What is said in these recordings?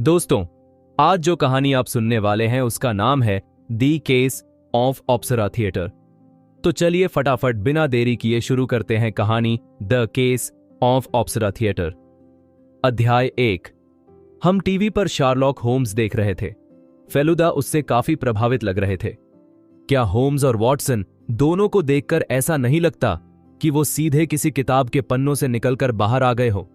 दोस्तों, आज जो कहानी आप सुनने वाले हैं उसका नाम है the case of Apsara theatre. तो चलिए फटाफट बिना देरी किए शुरू करते हैं कहानी the case of Apsara theatre. अध्याय 1। हम टीवी पर शार्लॉक होम्स देख रहे थे। फेलुदा उससे काफी प्रभावित लग रहे थे। क्या होम्स और वॉटसन दोनों को देखकर ऐसा नहीं लगता कि वो सीधे किसी किताब के पन्नों से निकलकर बाहर आ गए हो?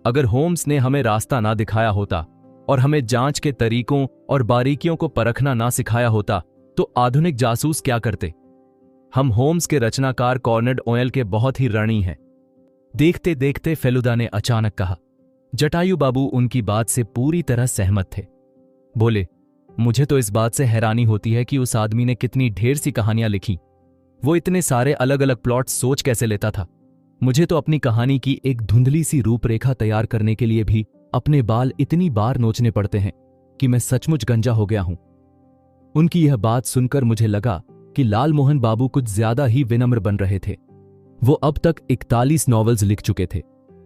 अगर होम्स ने हमें रास्ता ना दिखाया होता और हमें जांच के तरीकों और बारीकियों को परखना ना सिखाया होता तो आधुनिक जासूस क्या करते? हम होम्स के रचनाकार कॉर्नेड ओयल के बहुत ही ऋणी हैं। देखते देखते फेलुदा ने अचानक कहा। जटायु बाबू उनकी बात से पूरी तरह सहमत थे। बोले, मुझे तो इस बात से हैरानी होती है कि उस आदमी ने कितनी ढेर सी कहानियां लिखी। वो इतने सारे अलग अलग प्लॉट सोच कैसे लेता था? मुझे तो अपनी कहानी की एक धुंधली सी रूपरेखा तैयार करने के लिए भी अपने बाल इतनी बार नोचने पड़ते हैं कि मैं सचमुच गंजा हो गया हूं। उनकी यह बात सुनकर मुझे लगा कि लाल मोहन बाबू कुछ ज्यादा ही विनम्र बन रहे थे। वो अब तक 41 नॉवेल्स लिख चुके थे।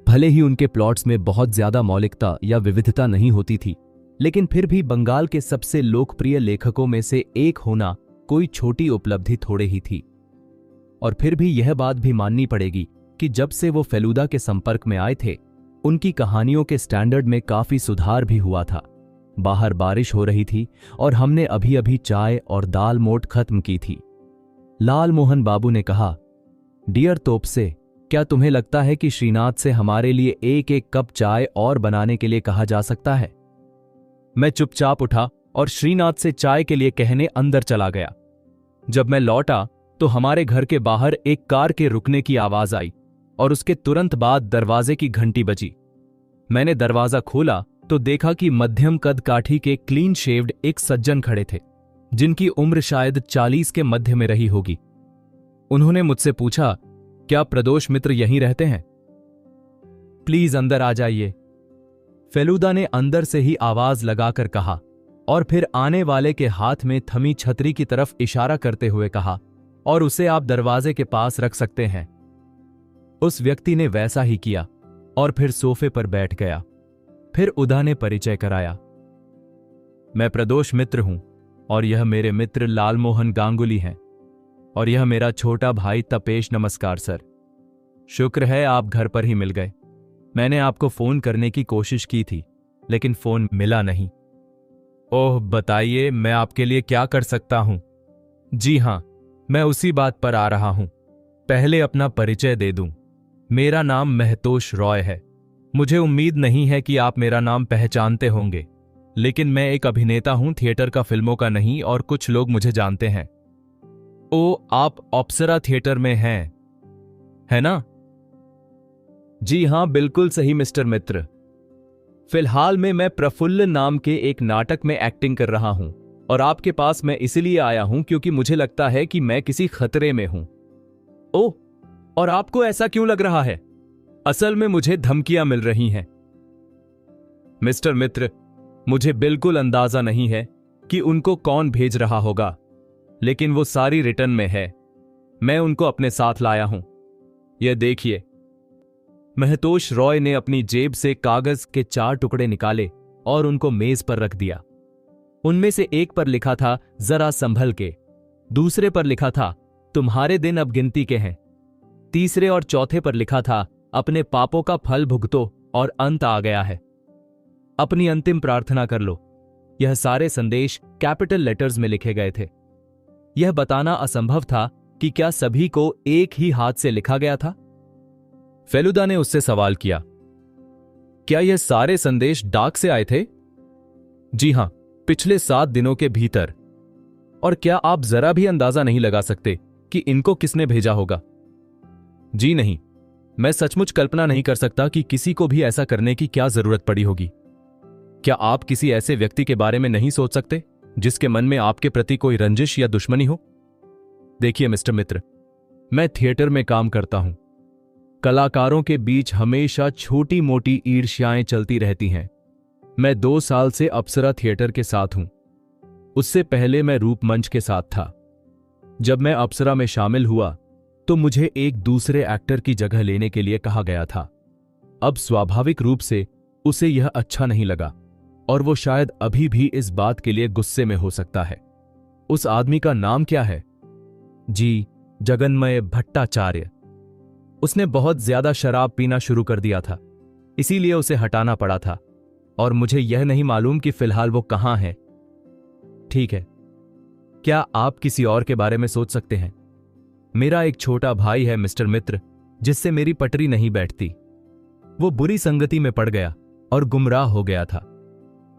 भले ही उनके प्लॉट्स में बहुत ज्यादा मौलिकता या विविधता नहीं होती थी, लेकिन फिर भी बंगाल के सबसे लोकप्रिय लेखकों में से एक होना कोई छोटी उपलब्धि थोड़े ही थी। और फिर भी यह बात भी माननी पड़ेगी कि जब से वो फेलुदा के संपर्क में आए थे, उनकी कहानियों के स्टैंडर्ड में काफी सुधार भी हुआ था। बाहर बारिश हो रही थी और हमने अभी अभी चाय और दाल मोट खत्म की थी। लाल मोहन बाबू ने कहा, डियर तोपसे, क्या तुम्हें लगता है कि श्रीनाथ से हमारे लिए एक एक कप चाय और बनाने के लिए कहा जा सकता है? मैं चुपचाप उठा और श्रीनाथ से चाय के लिए कहने अंदर चला गया। जब मैं लौटा तो हमारे घर के बाहर एक कार के रुकने की आवाज आई और उसके तुरंत बाद दरवाजे की घंटी बजी। मैंने दरवाजा खोला तो देखा कि मध्यम कद काठी के क्लीन शेव्ड एक सज्जन खड़े थे, जिनकी उम्र शायद 40 के मध्य में रही होगी। उन्होंने मुझसे पूछा, क्या प्रदोष मित्र यहीं रहते हैं? प्लीज अंदर आ जाइए, फेलुदा ने अंदर से ही आवाज लगाकर कहा और फिर आने वाले के हाथ में थमी छतरी की तरफ इशारा करते हुए कहा, और उसे आप दरवाजे के पास रख सकते हैं। उस व्यक्ति ने वैसा ही किया और फिर सोफे पर बैठ गया। फिर उदा ने परिचय कराया। मैं प्रदोष मित्र हूं और यह मेरे मित्र लालमोहन गांगुली हैं और यह मेरा छोटा भाई तपेश। नमस्कार सर, शुक्र है आप घर पर ही मिल गए। मैंने आपको फोन करने की कोशिश की थी लेकिन फोन मिला नहीं। ओह बताइए, मैं आपके लिए क्या कर सकता हूं? जी हां, मैं उसी बात पर आ रहा हूं। पहले अपना परिचय दे दूं। मेरा नाम महतोष रॉय है। मुझे उम्मीद नहीं है कि आप मेरा नाम पहचानते होंगे, लेकिन मैं एक अभिनेता हूं, थिएटर का, फिल्मों का नहीं, और कुछ लोग मुझे जानते हैं। ओ, आप अप्सरा थिएटर में हैं, है ना? जी हां, बिल्कुल सही मिस्टर मित्र। फिलहाल में मैं प्रफुल्ल नाम के एक नाटक में एक्टिंग कर रहा हूं और आपके पास मैं इसलिए आया हूं क्योंकि मुझे लगता है कि मैं किसी खतरे में हूं। ओह, और आपको ऐसा क्यों लग रहा है? असल में मुझे धमकियां मिल रही हैं। मिस्टर मित्र, मुझे बिल्कुल अंदाजा नहीं है कि उनको कौन भेज रहा होगा, लेकिन वो सारी रिटर्न में है। मैं उनको अपने साथ लाया हूं। यह देखिए। महतोष रॉय ने अपनी जेब से कागज के 4 टुकड़े निकाले और उनको मेज पर रख दिया। उनमें से एक पर लिखा था, जरा संभल के। दूसरे पर लिखा था, तुम्हारे दिन अब गिनती के हैं। तीसरे और चौथे पर लिखा था, अपने पापों का फल भुगतो और अंत आ गया है। अपनी अंतिम प्रार्थना कर लो। यह सारे संदेश कैपिटल लेटर्स में लिखे गए थे। यह बताना असंभव था कि क्या सभी को एक ही हाथ से लिखा गया था। फेलुदा ने उससे सवाल किया, क्या यह सारे संदेश डाक से आए थे? जी हां, पिछले 7 दिनों के भीतर। और क्या आप जरा भी अंदाजा नहीं लगा सकते कि इनको किसने भेजा होगा? जी नहीं, मैं सचमुच कल्पना नहीं कर सकता कि किसी को भी ऐसा करने की क्या जरूरत पड़ी होगी। क्या आप किसी ऐसे व्यक्ति के बारे में नहीं सोच सकते जिसके मन में आपके प्रति कोई रंजिश या दुश्मनी हो? देखिए मिस्टर मित्र, मैं थिएटर में काम करता हूं। कलाकारों के बीच हमेशा छोटी मोटी ईर्ष्याएं चलती रहती हैं। मैं 2 साल से अप्सरा थिएटर के साथ हूं। उससे पहले मैं रूपमंच के साथ था। जब मैं अप्सरा में शामिल हुआ तो मुझे एक दूसरे एक्टर की जगह लेने के लिए कहा गया था। अब स्वाभाविक रूप से उसे यह अच्छा नहीं लगा। और वो शायद अभी भी इस बात के लिए गुस्से में हो सकता है। उस आदमी का नाम क्या है? जी, जगन्मय भट्टाचार्य। उसने बहुत ज्यादा शराब पीना शुरू कर दिया था, इसीलिए उसे हटाना पड़ा था, और मुझे यह नहीं मालूम कि फिलहाल वो कहां है। ठीक है, क्या आप किसी और के बारे में सोच सकते हैं? मेरा एक छोटा भाई है मिस्टर मित्र, जिससे मेरी पटरी नहीं बैठती। वो बुरी संगति में पड़ गया और गुमराह हो गया था।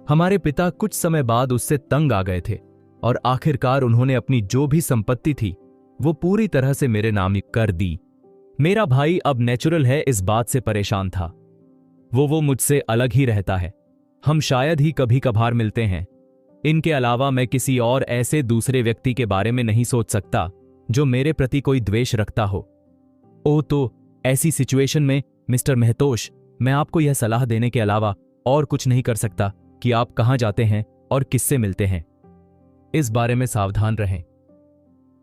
हमारे पिता कुछ समय बाद उससे तंग आ गए थे और आखिरकार उन्होंने अपनी जो भी संपत्ति थी वो पूरी तरह से मेरे नाम कर दी। मेरा भाई अब नेचुरल है इस बात से परेशान था। वो मुझसे अलग ही रहता है। हम शायद ही कभी कभार मिलते हैं। इनके अलावा मैं किसी और ऐसे दूसरे व्यक्ति के बारे में नहीं सोच सकता जो मेरे प्रति कोई द्वेष रखता हो। ओ, तो ऐसी सिचुएशन में मिस्टर महतोष, मैं आपको यह सलाह देने के अलावा और कुछ नहीं कर सकता कि आप कहां जाते हैं और किससे मिलते हैं। इस बारे में सावधान रहें।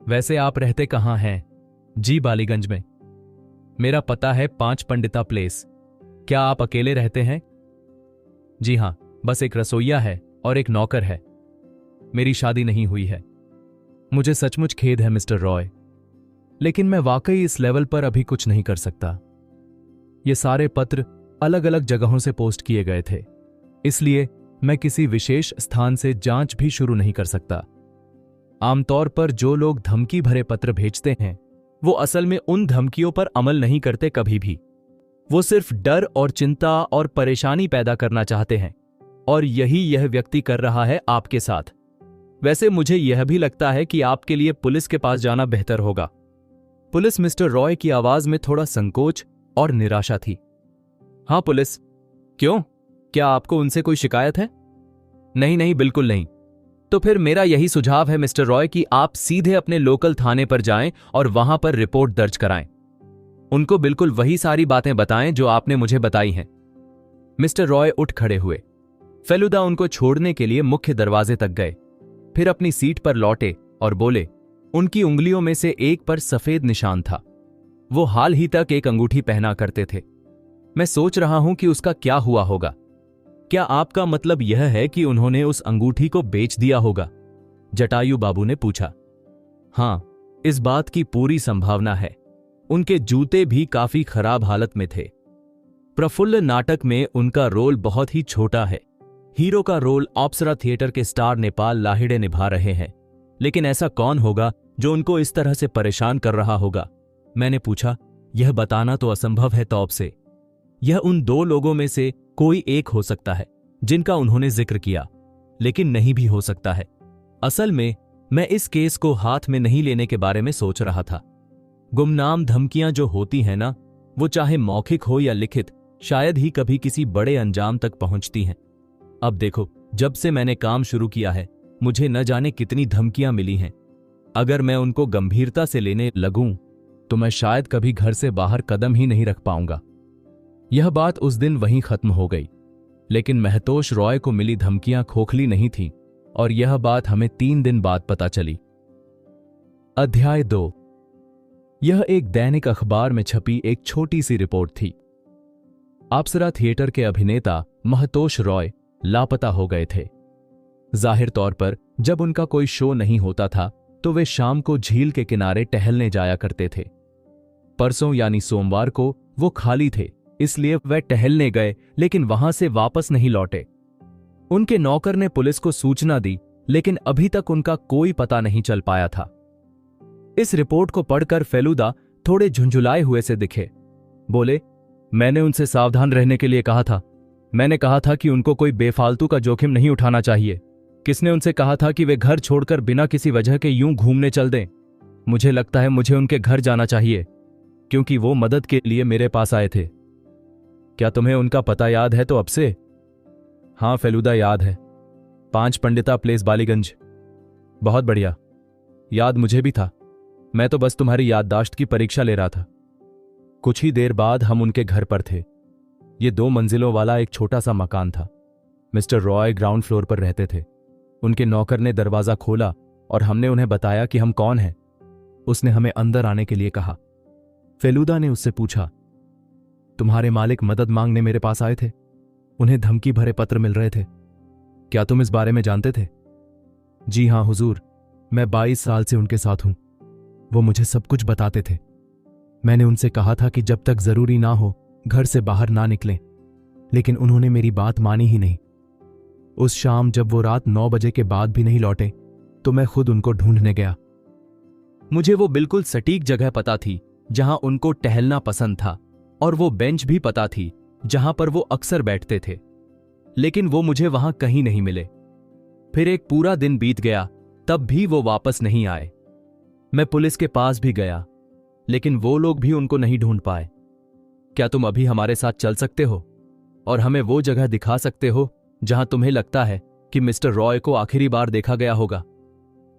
वैसे आप रहते कहां हैं? जी, बालीगंज में। मेरा पता है 5 पंडिता प्लेस। क्या आप अकेले रहते हैं? जी हां, बस एक रसोइया है और एक नौकर है। मेरी शादी नहीं हुई है। मुझे सचमुच खेद है मिस्टर रॉय, लेकिन मैं वाकई इस लेवल पर अभी कुछ नहीं कर सकता। ये सारे पत्र अलग अलग जगहों से पोस्ट किए गए थे, इसलिए मैं किसी विशेष स्थान से जांच भी शुरू नहीं कर सकता। आमतौर पर जो लोग धमकी भरे पत्र भेजते हैं वो असल में उन धमकियों पर अमल नहीं करते कभी भी। वो सिर्फ डर और चिंता और परेशानी पैदा करना चाहते हैं, और यही यह व्यक्ति कर रहा है आपके साथ। वैसे मुझे यह भी लगता है कि आपके लिए पुलिस के पास जाना बेहतर होगा। पुलिस? मिस्टर रॉय की आवाज में थोड़ा संकोच और निराशा थी। हां, पुलिस। क्यों? क्या आपको उनसे कोई शिकायत है? नहीं नहीं, बिल्कुल नहीं। तो फिर मेरा यही सुझाव है मिस्टर रॉय कि आप सीधे अपने लोकल थाने पर जाएं और वहां पर रिपोर्ट दर्ज कराएं। उनको बिल्कुल वही सारी बातें बताएं जो आपने मुझे बताई हैं। मिस्टर रॉय उठ खड़े हुए। फेलुदा उनको छोड़ने के लिए मुख्य दरवाजे तक गए, फिर अपनी सीट पर लौटे और बोले। उनकी उंगलियों में से एक पर सफेद निशान था। वो हाल ही तक एक अंगूठी पहना करते थे। मैं सोच रहा हूं कि उसका क्या हुआ होगा। क्या आपका मतलब यह है कि उन्होंने उस अंगूठी को बेच दिया होगा? जटायु बाबू ने पूछा। हां, इस बात की पूरी संभावना है। उनके जूते भी काफी खराब हालत में थे। प्रफुल्ल नाटक में उनका रोल बहुत ही छोटा है। हीरो का रोल अप्सरा थिएटर के स्टार नेपाल लाहिड़े निभा रहे हैं, लेकिन ऐसा कौन होगा जो उनको इस तरह से परेशान कर रहा होगा? मैंने पूछा। यह बताना तो असंभव है तौब से। यह उन 2 लोगों में से कोई एक हो सकता है जिनका उन्होंने जिक्र किया, लेकिन नहीं भी हो सकता है। असल में मैं इस केस को हाथ में नहीं लेने के बारे में सोच रहा था। गुमनाम धमकियां जो होती हैं ना, वो चाहे मौखिक हो या लिखित, शायद ही कभी किसी बड़े अंजाम तक पहुंचती हैं। अब देखो, जब से मैंने काम शुरू किया है मुझे न जाने कितनी धमकियां मिली हैं। अगर मैं उनको गंभीरता से लेने लगूं तो मैं शायद कभी घर से बाहर कदम ही नहीं रख पाऊंगा। यह बात उस दिन वहीं खत्म हो गई, लेकिन महतोष रॉय को मिली धमकियां खोखली नहीं थीं, और यह बात हमें 3 दिन बाद पता चली। अध्याय 2। यह एक दैनिक अखबार में छपी एक छोटी सी रिपोर्ट थी। अप्सरा थिएटर के अभिनेता महतोष रॉय लापता हो गए थे। जाहिर तौर पर जब उनका कोई शो नहीं होता था तो वे शाम को झील के किनारे टहलने जाया करते थे। परसों यानी सोमवार को वो खाली थे, इसलिए वह टहलने गए, लेकिन वहां से वापस नहीं लौटे। उनके नौकर ने पुलिस को सूचना दी, लेकिन अभी तक उनका कोई पता नहीं चल पाया था। इस रिपोर्ट को पढ़कर फेलुदा थोड़े झुंझुलाए हुए से दिखे। बोले, मैंने उनसे सावधान रहने के लिए कहा था। मैंने कहा था कि उनको कोई बेफालतू का जोखिम नहीं उठाना चाहिए। किसने उनसे कहा था कि वे घर छोड़कर बिना किसी वजह के यूं घूमने चल दें? मुझे लगता है मुझे उनके घर जाना चाहिए, क्योंकि वो मदद के लिए मेरे पास आए थे। क्या तुम्हें उनका पता याद है तो अब से? हां फेलुदा, याद है। 5 पंडिता प्लेस, बालीगंज। बहुत बढ़िया, याद मुझे भी था। मैं तो बस तुम्हारी याददाश्त की परीक्षा ले रहा था। कुछ ही देर बाद हम उनके घर पर थे। ये 2 मंजिलों वाला एक छोटा सा मकान था। मिस्टर रॉय ग्राउंड फ्लोर पर रहते थे। उनके नौकर ने दरवाजा खोला और हमने उन्हें बताया कि हम कौन हैं। उसने हमें अंदर आने के लिए कहा। फेलुदा ने उससे पूछा, तुम्हारे मालिक मदद मांगने मेरे पास आए थे? उन्हें धमकी भरे पत्र मिल रहे थे। क्या तुम इस बारे में जानते थे? जी हाँ हुजूर, मैं 22 साल से उनके साथ हूं। वो मुझे सब कुछ बताते थे। मैंने उनसे कहा था कि जब तक जरूरी ना हो घर से बाहर ना निकलें, लेकिन उन्होंने मेरी बात मानी ही नहीं। उस शाम जब वो रात 9 बजे के बाद भी नहीं लौटे तो मैं खुद उनको ढूंढने गया। मुझे वो बिल्कुल सटीक जगह पता थी जहां उनको टहलना पसंद था, और वो बेंच भी पता थी जहां पर वो अक्सर बैठते थे, लेकिन वो मुझे वहां कहीं नहीं मिले। फिर एक पूरा दिन बीत गया, तब भी वो वापस नहीं आए। मैं पुलिस के पास भी गया, लेकिन वो लोग भी उनको नहीं ढूंढ पाए। क्या तुम अभी हमारे साथ चल सकते हो और हमें वो जगह दिखा सकते हो जहां तुम्हें लगता है कि मिस्टर रॉय को आखिरी बार देखा गया होगा?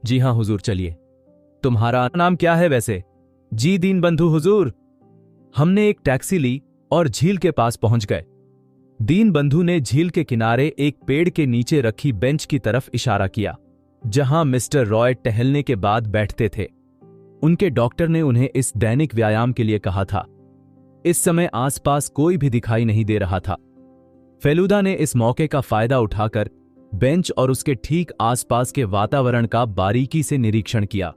जी हां हुजूर, चलिए। तुम्हारा नाम क्या है वैसे? जी दीनबंधु हुजूर। हमने एक टैक्सी ली और झील के पास पहुंच गए। दीनबंधु ने झील के किनारे एक पेड़ के नीचे रखी बेंच की तरफ इशारा किया, जहां मिस्टर रॉय टहलने के बाद बैठते थे। उनके डॉक्टर ने उन्हें इस दैनिक व्यायाम के लिए कहा था। इस समय आसपास कोई भी दिखाई नहीं दे रहा था। फेलुदा ने इस मौके का फायदा उठाकर बेंच और उसके ठीक आसपास के वातावरण का बारीकी से निरीक्षण किया।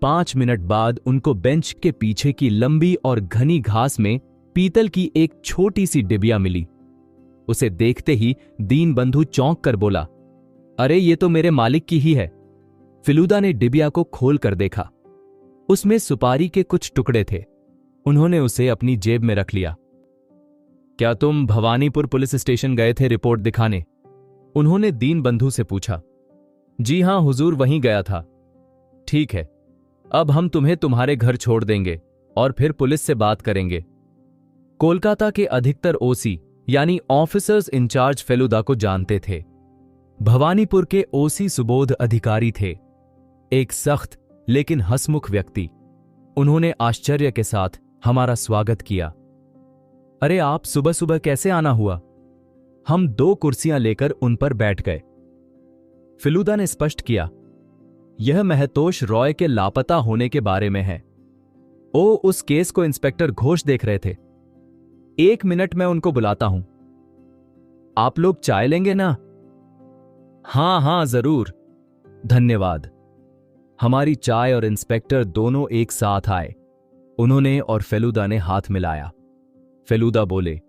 5 मिनट बाद उनको बेंच के पीछे की लंबी और घनी घास में पीतल की एक छोटी सी डिबिया मिली। उसे देखते ही दीनबंधु चौंक कर बोला, अरे ये तो मेरे मालिक की ही है। फेलुदा ने डिबिया को खोल कर देखा। उसमें सुपारी के कुछ टुकड़े थे। उन्होंने उसे अपनी जेब में रख लिया। क्या तुम भवानीपुर पुलिस स्टेशन गए थे रिपोर्ट दिखाने? उन्होंने दीनबंधु से पूछा। जी हां हुजूर, वहीं गया था। ठीक है, अब हम तुम्हें तुम्हारे घर छोड़ देंगे और फिर पुलिस से बात करेंगे। कोलकाता के अधिकतर ओसी यानी ऑफिसर्स इंचार्ज फेलुदा को जानते थे। भवानीपुर के ओसी सुबोध अधिकारी थे, एक सख्त लेकिन हंसमुख व्यक्ति। उन्होंने आश्चर्य के साथ हमारा स्वागत किया। अरे आप सुबह सुबह कैसे आना हुआ? हम 2 कुर्सियां लेकर उन पर बैठ गए। फेलुदा ने स्पष्ट किया, यह महतोष रॉय के लापता होने के बारे में है। ओ, उस केस को इंस्पेक्टर घोष देख रहे थे। 1 मिनट में उनको बुलाता हूं। आप लोग चाय लेंगे ना? हां हां जरूर, धन्यवाद। हमारी चाय और इंस्पेक्टर दोनों एक साथ आए। उन्होंने और फेलुदा ने हाथ मिलाया। फेलुदा बोले,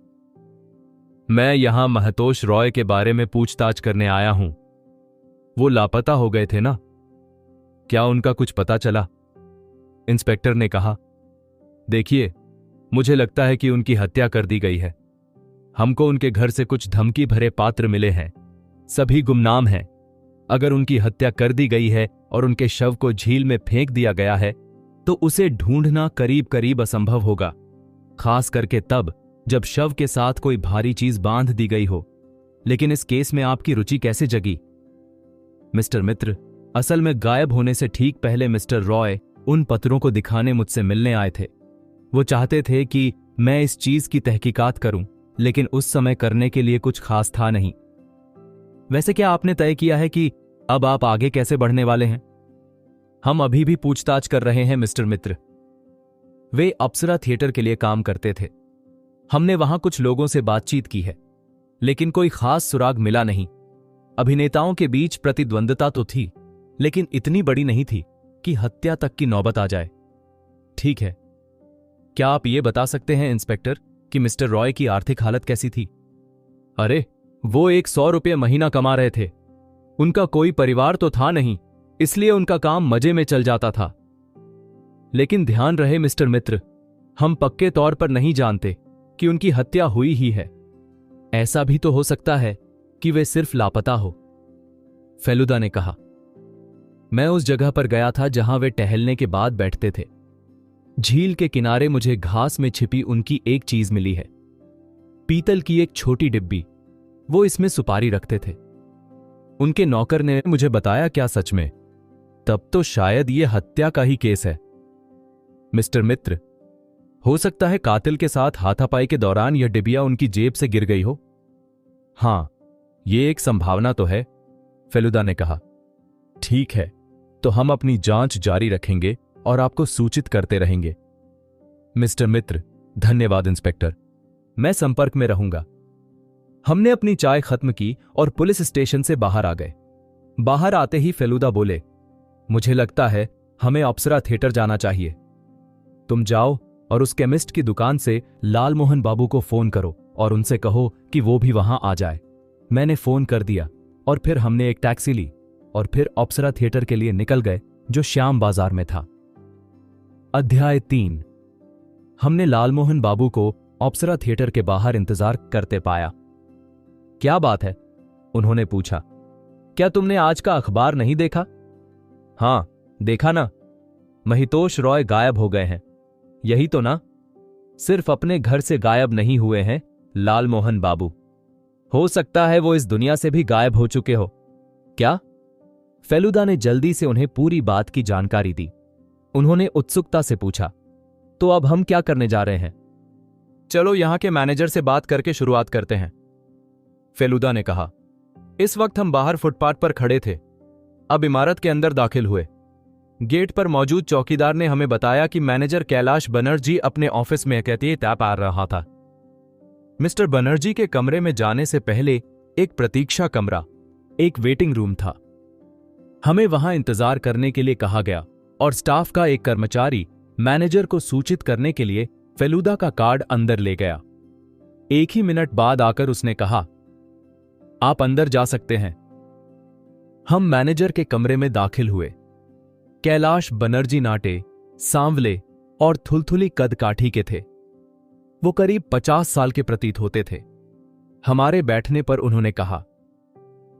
मैं यहां महतोष रॉय के बारे में पूछताछ करने आया हूं। वो लापता हो गए थे ना, क्या उनका कुछ पता चला? इंस्पेक्टर ने कहा, देखिए, मुझे लगता है कि उनकी हत्या कर दी गई है। हमको उनके घर से कुछ धमकी भरे पात्र मिले हैं। सभी गुमनाम हैं। अगर उनकी हत्या कर दी गई है और उनके शव को झील में फेंक दिया गया है तो उसे ढूंढना करीब करीब असंभव होगा, खास करके तब जब शव के साथ कोई भारी चीज बांध दी गई हो। लेकिन इस केस में आपकी रुचि कैसे जगी? मिस्टर मित्र, असल में गायब होने से ठीक पहले मिस्टर रॉय उन पत्रों को दिखाने मुझसे मिलने आए थे। वो चाहते थे कि मैं इस चीज की तहकीकात करूं, लेकिन उस समय करने के लिए कुछ खास था नहीं। वैसे क्या आपने तय किया है कि अब आप आगे कैसे बढ़ने वाले हैं? हम अभी भी पूछताछ कर रहे हैं मिस्टर मित्र। वे अप्सरा थिएटर के लिए काम करते थे। हमने वहां कुछ लोगों से बातचीत की है, लेकिन कोई खास सुराग मिला नहीं। अभिनेताओं के बीच प्रतिद्वंद्विता तो थी, लेकिन इतनी बड़ी नहीं थी कि हत्या तक की नौबत आ जाए। ठीक है, क्या आप ये बता सकते हैं इंस्पेक्टर कि मिस्टर रॉय की आर्थिक हालत कैसी थी? अरे, वो 100 रुपये महीना कमा रहे थे। उनका कोई परिवार तो था नहीं, इसलिए उनका काम मजे में चल जाता था। लेकिन ध्यान रहे मिस्टर मित्र, हम पक्के तौर पर नहीं जानते कि उनकी हत्या हुई ही है। ऐसा भी तो हो सकता है कि वे सिर्फ लापता हो। फेलुदा ने कहा, मैं उस जगह पर गया था जहां वे टहलने के बाद बैठते थे। झील के किनारे मुझे घास में छिपी उनकी एक चीज मिली है, पीतल की एक छोटी डिब्बी। वो इसमें सुपारी रखते थे। उनके नौकर ने मुझे बताया। क्या सच में? तब तो शायद ये हत्या का ही केस है। मिस्टर मित्र, हो सकता है कातिल के साथ हाथापाई के दौरान यह डिबिया उनकी जेब से गिर गई हो। हां, ये एक संभावना तो है, फेलुदा ने कहा। ठीक है, तो हम अपनी जांच जारी रखेंगे और आपको सूचित करते रहेंगे। मिस्टर मित्र, धन्यवाद इंस्पेक्टर, मैं संपर्क में रहूंगा। हमने अपनी चाय खत्म की और पुलिस स्टेशन से बाहर आ गए। बाहर आते ही फेलुदा बोले, मुझे लगता है हमें अप्सरा थिएटर जाना चाहिए। तुम जाओ और उस केमिस्ट की दुकान से लालमोहन बाबू को फोन करो और उनसे कहो कि वो भी वहां आ जाए। मैंने फोन कर दिया और फिर हमने एक टैक्सी ली और फिर अप्सरा थिएटर के लिए निकल गए, जो श्याम बाजार में था। अध्याय 3। हमने लालमोहन बाबू को अप्सरा थिएटर के बाहर इंतजार करते पाया। क्या बात है? उन्होंने पूछा। क्या तुमने आज का अखबार नहीं देखा? हां, देखा ना। महितोष रॉय गायब हो गए हैं। यही तो ना? सिर्फ अपने घर से गायब नहीं हुए हैं लालमोहन बाबू, हो सकता है वो इस दुनिया से भी गायब हो चुके हो। क्या? फेलुदा ने जल्दी से उन्हें पूरी बात की जानकारी दी। उन्होंने उत्सुकता से पूछा, तो अब हम क्या करने जा रहे हैं? चलो यहां के मैनेजर से बात करके शुरुआत करते हैं, फेलुदा ने कहा। इस वक्त हम बाहर फुटपाथ पर खड़े थे। अब इमारत के अंदर दाखिल हुए। गेट पर मौजूद चौकीदार ने हमें बताया कि मैनेजर कैलाश बनर्जी अपने ऑफिस में तैप आ रहा था। मिस्टर बनर्जी के कमरे में जाने से पहले एक प्रतीक्षा कमरा, एक वेटिंग रूम था। हमें वहां इंतजार करने के लिए कहा गया और स्टाफ का एक कर्मचारी मैनेजर को सूचित करने के लिए फेलुदा का कार्ड अंदर ले गया। एक ही मिनट बाद आकर उसने कहा, आप अंदर जा सकते हैं। हम मैनेजर के कमरे में दाखिल हुए। कैलाश बनर्जी नाटे, सांवले और थुलथुली कद काठी के थे। वो करीब 50 साल के प्रतीत होते थे। हमारे बैठने पर उन्होंने कहा,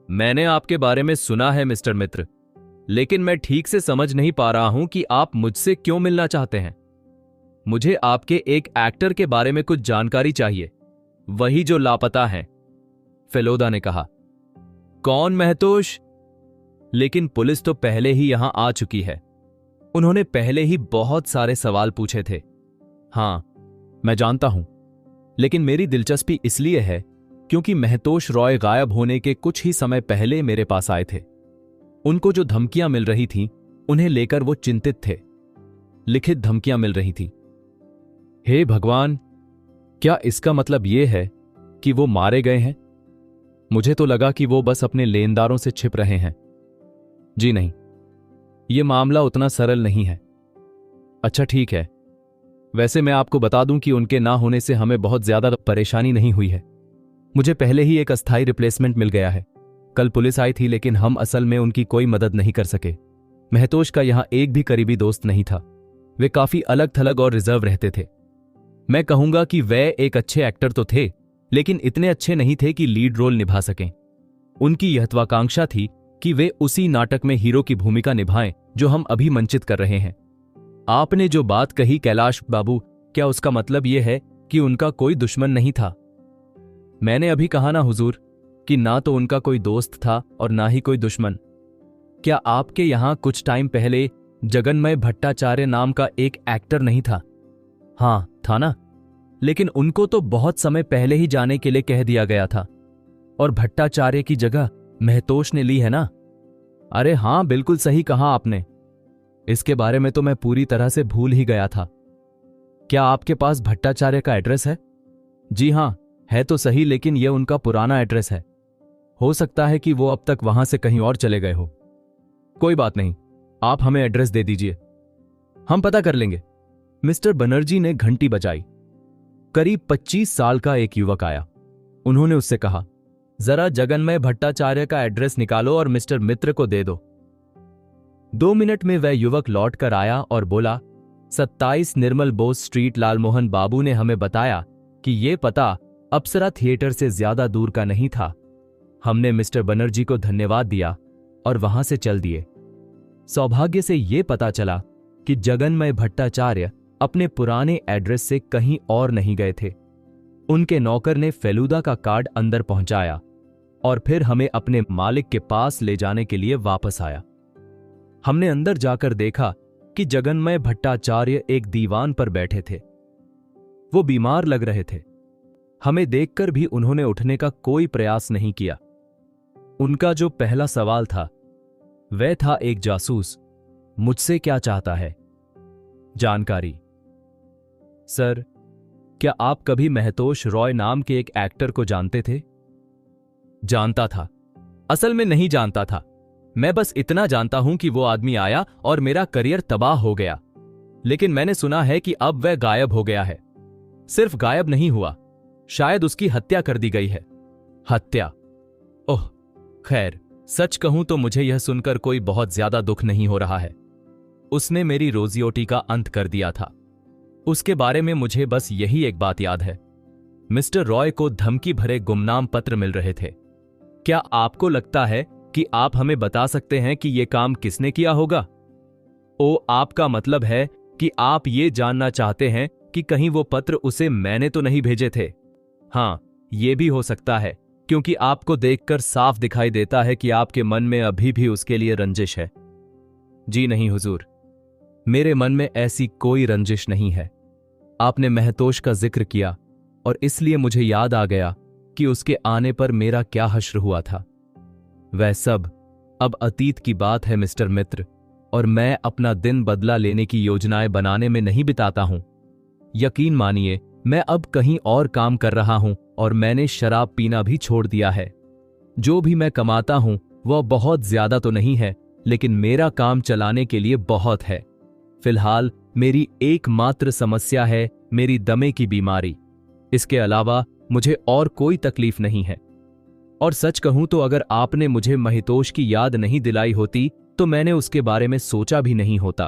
मैंने आपके बारे में सुना है मिस्टर मित्र, लेकिन मैं ठीक से समझ नहीं पा रहा हूं कि आप मुझसे क्यों मिलना चाहते हैं। मुझे आपके एक एक्टर के बारे में कुछ जानकारी चाहिए, वही जो लापता हैं, फेलुदा ने कहा। कौन महतोष? लेकिन पुलिस तो पहले ही यहां आ चुकी है। उन्होंने पहले ही बहुत सारे सवाल पूछे थे। हां, मैं जानता हूं, लेकिन मेरी दिलचस्पी इसलिए है क्योंकि महतोष रॉय गायब होने के कुछ ही समय पहले मेरे पास आए थे। उनको जो धमकियां मिल रही थीं, उन्हें लेकर वो चिंतित थे। लिखित धमकियां मिल रही थीं। हे भगवान, क्या इसका मतलब यह है कि वो मारे गए हैं? मुझे तो लगा कि वो बस अपने लेनदारों से छिप रहे हैं। जी नहीं, यह मामला उतना सरल नहीं है। अच्छा ठीक है, वैसे मैं आपको बता दूं कि उनके ना होने से हमें बहुत ज्यादा परेशानी नहीं हुई है। मुझे पहले ही एक अस्थायी रिप्लेसमेंट मिल गया है। कल पुलिस आई थी, लेकिन हम असल में उनकी कोई मदद नहीं कर सके। महतोष का यहां एक भी करीबी दोस्त नहीं था। वे काफी अलग थलग और रिजर्व रहते थे। मैं कहूंगा कि वे एक अच्छे एक्टर तो थे, लेकिन इतने अच्छे नहीं थे कि लीड रोल निभा सकें। उनकी यह महत्वाकांक्षा थी कि वे उसी नाटक में हीरो की भूमिका निभाएं जो हम अभी मंचित कर रहे हैं। आपने जो बात कही कैलाश बाबू, क्या उसका मतलब यह है कि उनका कोई दुश्मन नहीं था? मैंने अभी कहा ना हुजूर कि ना तो उनका कोई दोस्त था और ना ही कोई दुश्मन। क्या आपके यहां कुछ टाइम पहले जगन्मय भट्टाचार्य नाम का एक एक्टर नहीं था? हां, था ना, लेकिन उनको तो बहुत समय पहले ही जाने के लिए कह दिया गया था और भट्टाचार्य की जगह महतोष ने ली है ना? अरे हां, बिल्कुल सही कहा आपने। इसके बारे में तो मैं पूरी तरह से भूल ही गया था। क्या आपके पास भट्टाचार्य का एड्रेस है? जी हां, है तो सही, लेकिन यह उनका पुराना एड्रेस है। हो सकता है कि वो अब तक वहां से कहीं और चले गए हो। कोई बात नहीं, आप हमें एड्रेस दे दीजिए, हम पता कर लेंगे। मिस्टर बनर्जी ने घंटी बजाई। करीब 25 साल का एक युवक आया। उन्होंने उससे कहा, जरा जगन्मय भट्टाचार्य का एड्रेस निकालो और मिस्टर मित्र को दे दो। 2 मिनट में वह युवक लौट कर आया और बोला, 27 निर्मल बोस स्ट्रीट। लालमोहन बाबू ने हमें बताया कि यह पता अप्सरा थिएटर से ज्यादा दूर का नहीं था। हमने मिस्टर बनर्जी को धन्यवाद दिया और वहां से चल दिए। सौभाग्य से यह पता चला कि जगन्मय भट्टाचार्य अपने पुराने एड्रेस से कहीं और नहीं गए थे। उनके नौकर ने फेलुदा का कार्ड अंदर पहुंचाया और फिर हमें अपने मालिक के पास ले जाने के लिए वापस आया। हमने अंदर जाकर देखा कि जगन्मय भट्टाचार्य एक दीवान पर बैठे थे। वो बीमार लग रहे थे। हमें देखकर भी उन्होंने उठने का कोई प्रयास नहीं किया। उनका जो पहला सवाल था वह था, एक जासूस मुझसे क्या चाहता है? जानकारी। सर, क्या आप कभी महतोष रॉय नाम के एक एक्टर को जानते थे? जानता था। असल में नहीं जानता था, मैं बस इतना जानता हूं कि वो आदमी आया और मेरा करियर तबाह हो गया। लेकिन मैंने सुना है कि अब वह गायब हो गया है। सिर्फ गायब नहीं हुआ, शायद उसकी हत्या कर दी गई है। हत्या? ओह खैर, सच कहूं तो मुझे यह सुनकर कोई बहुत ज्यादा दुख नहीं हो रहा है। उसने मेरी रोजीरोटी का अंत कर दिया था। उसके बारे में मुझे बस यही एक बात याद है, मिस्टर रॉय को धमकी भरे गुमनाम पत्र मिल रहे थे। क्या आपको लगता है कि आप हमें बता सकते हैं कि यह काम किसने किया होगा? ओ, आपका मतलब है कि आप ये जानना चाहते हैं कि कहीं वो पत्र उसे मैंने तो नहीं भेजे थे? हाँ, ये भी हो सकता है, क्योंकि आपको देखकर साफ दिखाई देता है कि आपके मन में अभी भी उसके लिए रंजिश है। जी नहीं हुजूर, मेरे मन में ऐसी कोई रंजिश नहीं है। आपने महतोश का जिक्र किया और इसलिए मुझे याद आ गया कि उसके आने पर मेरा क्या हश्र हुआ था। वह सब अब अतीत की बात है मिस्टर मित्र, और मैं अपना दिन बदला लेने की योजनाएं बनाने में नहीं बिताता हूं। यकीन मानिए, मैं अब कहीं और काम कर रहा हूं और मैंने शराब पीना भी छोड़ दिया है। जो भी मैं कमाता हूं वह बहुत ज्यादा तो नहीं है, लेकिन मेरा काम चलाने के लिए बहुत है। फिलहाल मेरी एकमात्र समस्या है मेरी दमे की बीमारी। इसके अलावा मुझे और कोई तकलीफ नहीं है। और सच कहूं तो अगर आपने मुझे महितोष की याद नहीं दिलाई होती तो मैंने उसके बारे में सोचा भी नहीं होता।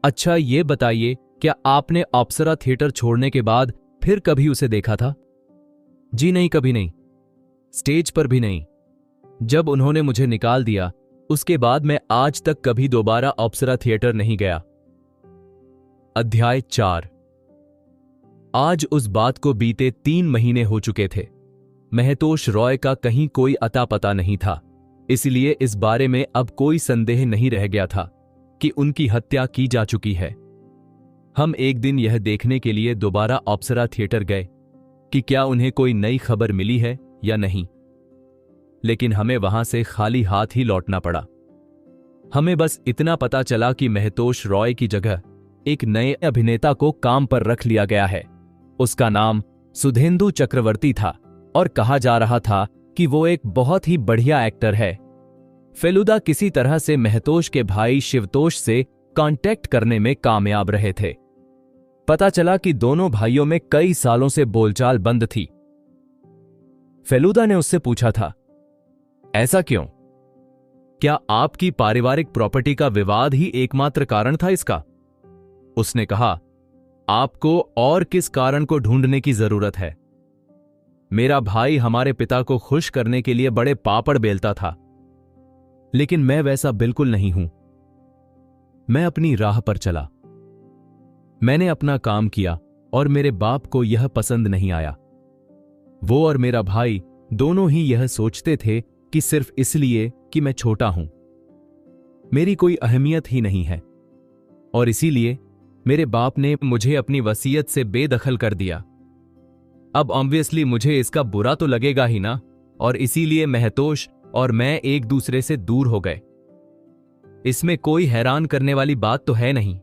अच्छा ये बताइए, क्या आपने अप्सरा थिएटर छोड़ने के बाद फिर कभी उसे देखा था? जी नहीं, कभी नहीं, स्टेज पर भी नहीं। जब उन्होंने मुझे निकाल दिया उसके बाद मैं आज तक कभी दोबारा अप्सरा थिएटर नहीं गया। अध्याय 4। आज उस बात को बीते 3 महीने हो चुके थे। महतोष रॉय का कहीं कोई अता पता नहीं था, इसलिए इस बारे में अब कोई संदेह नहीं रह गया था कि उनकी हत्या की जा चुकी है। हम एक दिन यह देखने के लिए दोबारा अप्सरा थिएटर गए कि क्या उन्हें कोई नई खबर मिली है या नहीं, लेकिन हमें वहां से खाली हाथ ही लौटना पड़ा। हमें बस इतना पता चला कि महतोष रॉय की जगह एक नए अभिनेता को काम पर रख लिया गया है। उसका नाम सुधेंदु चक्रवर्ती था और कहा जा रहा था कि वो एक बहुत ही बढ़िया एक्टर है। फेलुदा किसी तरह से महतोष के भाई शिवतोष से कांटेक्ट करने में कामयाब रहे थे। पता चला कि दोनों भाइयों में कई सालों से बोलचाल बंद थी। फेलुदा ने उससे पूछा था, ऐसा क्यों? क्या आपकी पारिवारिक प्रॉपर्टी का विवाद ही एकमात्र कारण था इसका? उसने कहा, आपको और किस कारण को ढूंढने की जरूरत है? मेरा भाई हमारे पिता को खुश करने के लिए बड़े पापड़ बेलता था, लेकिन मैं वैसा बिल्कुल नहीं हूं। मैं अपनी राह पर चला। मैंने अपना काम किया और मेरे बाप को यह पसंद नहीं आया। वो और मेरा भाई दोनों ही यह सोचते थे कि सिर्फ इसलिए कि मैं छोटा हूं, मेरी कोई अहमियत ही नहीं है, और इसीलिए मेरे बाप ने मुझे अपनी वसीयत से बेदखल कर दिया। अब ऑब्वियसली मुझे इसका बुरा तो लगेगा ही ना, और इसीलिए महतोष और मैं एक दूसरे से दूर हो गए। इसमें कोई हैरान करने वाली बात तो है नहीं।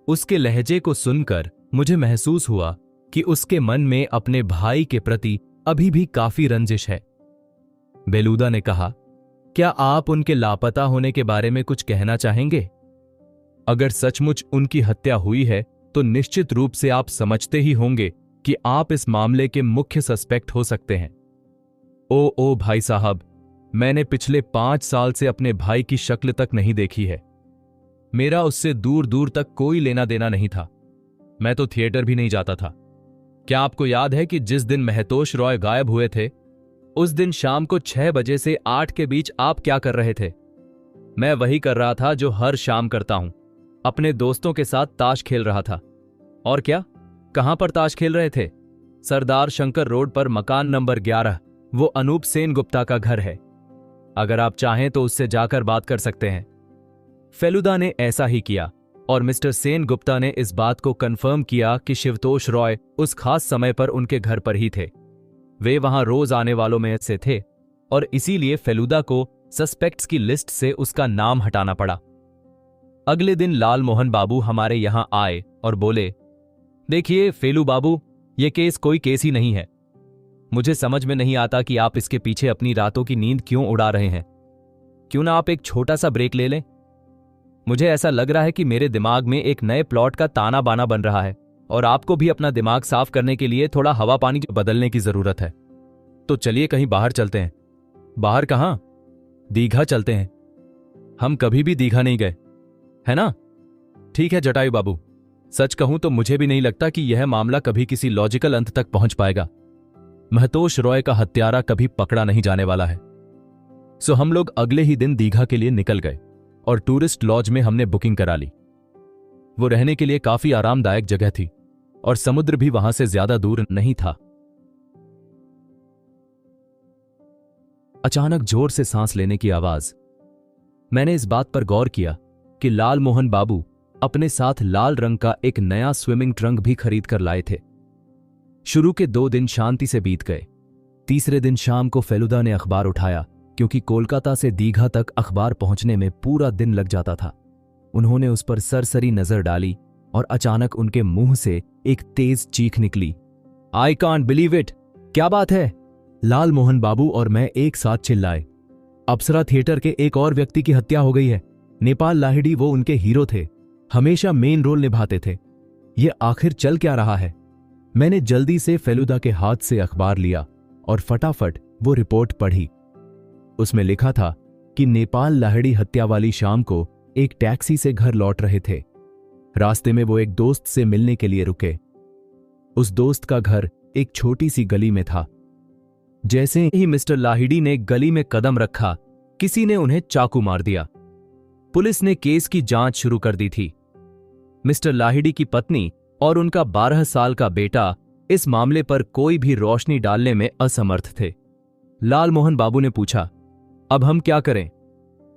उसके लहजे को सुनकर मुझे महसूस हुआ कि उसके मन में अपने भाई के प्रति अभी भी काफी रंजिश है। बेलूदा ने कहा, क्या आप उनके लापता होने के बारे में कुछ कहना चाहेंगे? अगर सचमुच उनकी हत्या हुई है तो निश्चित रूप से आप समझते ही होंगे कि आप इस मामले के मुख्य सस्पेक्ट हो सकते हैं। ओ भाई साहब, मैंने पिछले 5 साल से अपने भाई की शक्ल तक नहीं देखी है। मेरा उससे दूर दूर तक कोई लेना देना नहीं था। मैं तो थिएटर भी नहीं जाता था। क्या आपको याद है कि जिस दिन महतोष रॉय गायब हुए थे, उस दिन शाम को 6 बजे से 8 के बीच आप क्या कर रहे थे? मैं वही कर रहा था जो हर शाम करता हूं, अपने दोस्तों के साथ ताश खेल रहा था। और क्या? कहां पर ताश खेल रहे थे? सरदार शंकर रोड पर मकान नंबर 11, वो अनूप सेन गुप्ता का घर है। अगर आप चाहें तो उससे जाकर बात कर सकते हैं। फेलुदा ने ऐसा ही किया और मिस्टर सेन गुप्ता ने इस बात को कंफर्म किया कि शिवतोष रॉय उस खास समय पर उनके घर पर ही थे। वे वहां रोज आने वालों में से थे और इसीलिए फेलुदा को सस्पेक्ट्स की लिस्ट से उसका नाम हटाना पड़ा। अगले दिन लाल मोहन बाबू हमारे यहां आए और बोले, देखिए फेलू बाबू, ये केस कोई केस ही नहीं है। मुझे समझ में नहीं आता कि आप इसके पीछे अपनी रातों की नींद क्यों उड़ा रहे हैं। क्यों ना आप एक छोटा सा ब्रेक ले लें? मुझे ऐसा लग रहा है कि मेरे दिमाग में एक नए प्लॉट का ताना बाना बन रहा है और आपको भी अपना दिमाग साफ करने के लिए थोड़ा हवा पानी बदलने की जरूरत है। तो चलिए कहीं बाहर चलते हैं। बाहर कहां? दीघा चलते हैं। हम कभी भी दीघा नहीं गए, है ना? ठीक है जटायु बाबू, सच कहूं तो मुझे भी नहीं लगता कि यह मामला कभी किसी लॉजिकल अंत तक पहुंच पाएगा। महतोष रॉय का हत्यारा कभी पकड़ा नहीं जाने वाला है। सो हम लोग अगले ही दिन दीघा के लिए निकल गए और टूरिस्ट लॉज में हमने बुकिंग करा ली। वो रहने के लिए काफी आरामदायक जगह थी और समुद्र भी वहां से ज्यादा दूर नहीं था। अचानक जोर से सांस लेने की आवाज। मैंने इस बात पर गौर किया कि लाल मोहन बाबू अपने साथ लाल रंग का एक नया स्विमिंग ट्रंक भी खरीद कर लाए थे। शुरू के 2 दिन शांति से बीत गए। तीसरे दिन शाम को फेलुदा ने अखबार उठाया, क्योंकि कोलकाता से दीघा तक अखबार पहुंचने में पूरा दिन लग जाता था। उन्होंने उस पर सरसरी नजर डाली और अचानक उनके मुंह से एक तेज चीख निकली। I can't believe it! क्या बात है? लाल मोहन बाबू और मैं एक साथ चिल्लाए। अप्सरा थिएटर के एक और व्यक्ति की हत्या हो गई है। नेपाल लाहिड़ी, वो उनके हीरो थे, हमेशा मेन रोल निभाते थे। ये आखिर चल क्या रहा है? मैंने जल्दी से फेलुदा के हाथ से अखबार लिया और फटाफट वो रिपोर्ट पढ़ी। उसमें लिखा था कि नेपाल लाहिड़ी हत्या वाली शाम को एक टैक्सी से घर लौट रहे थे। रास्ते में वो एक दोस्त से मिलने के लिए रुके। उस दोस्त का घर एक छोटी सी गली में था। जैसे ही मिस्टर लाहिड़ी ने गली में कदम रखा, किसी ने उन्हें चाकू मार दिया। पुलिस ने केस की जांच शुरू कर दी थी। मिस्टर लाहिड़ी की पत्नी और उनका 12 साल का बेटा इस मामले पर कोई भी रोशनी डालने में असमर्थ थे। लाल मोहन बाबू ने पूछा, अब हम क्या करें?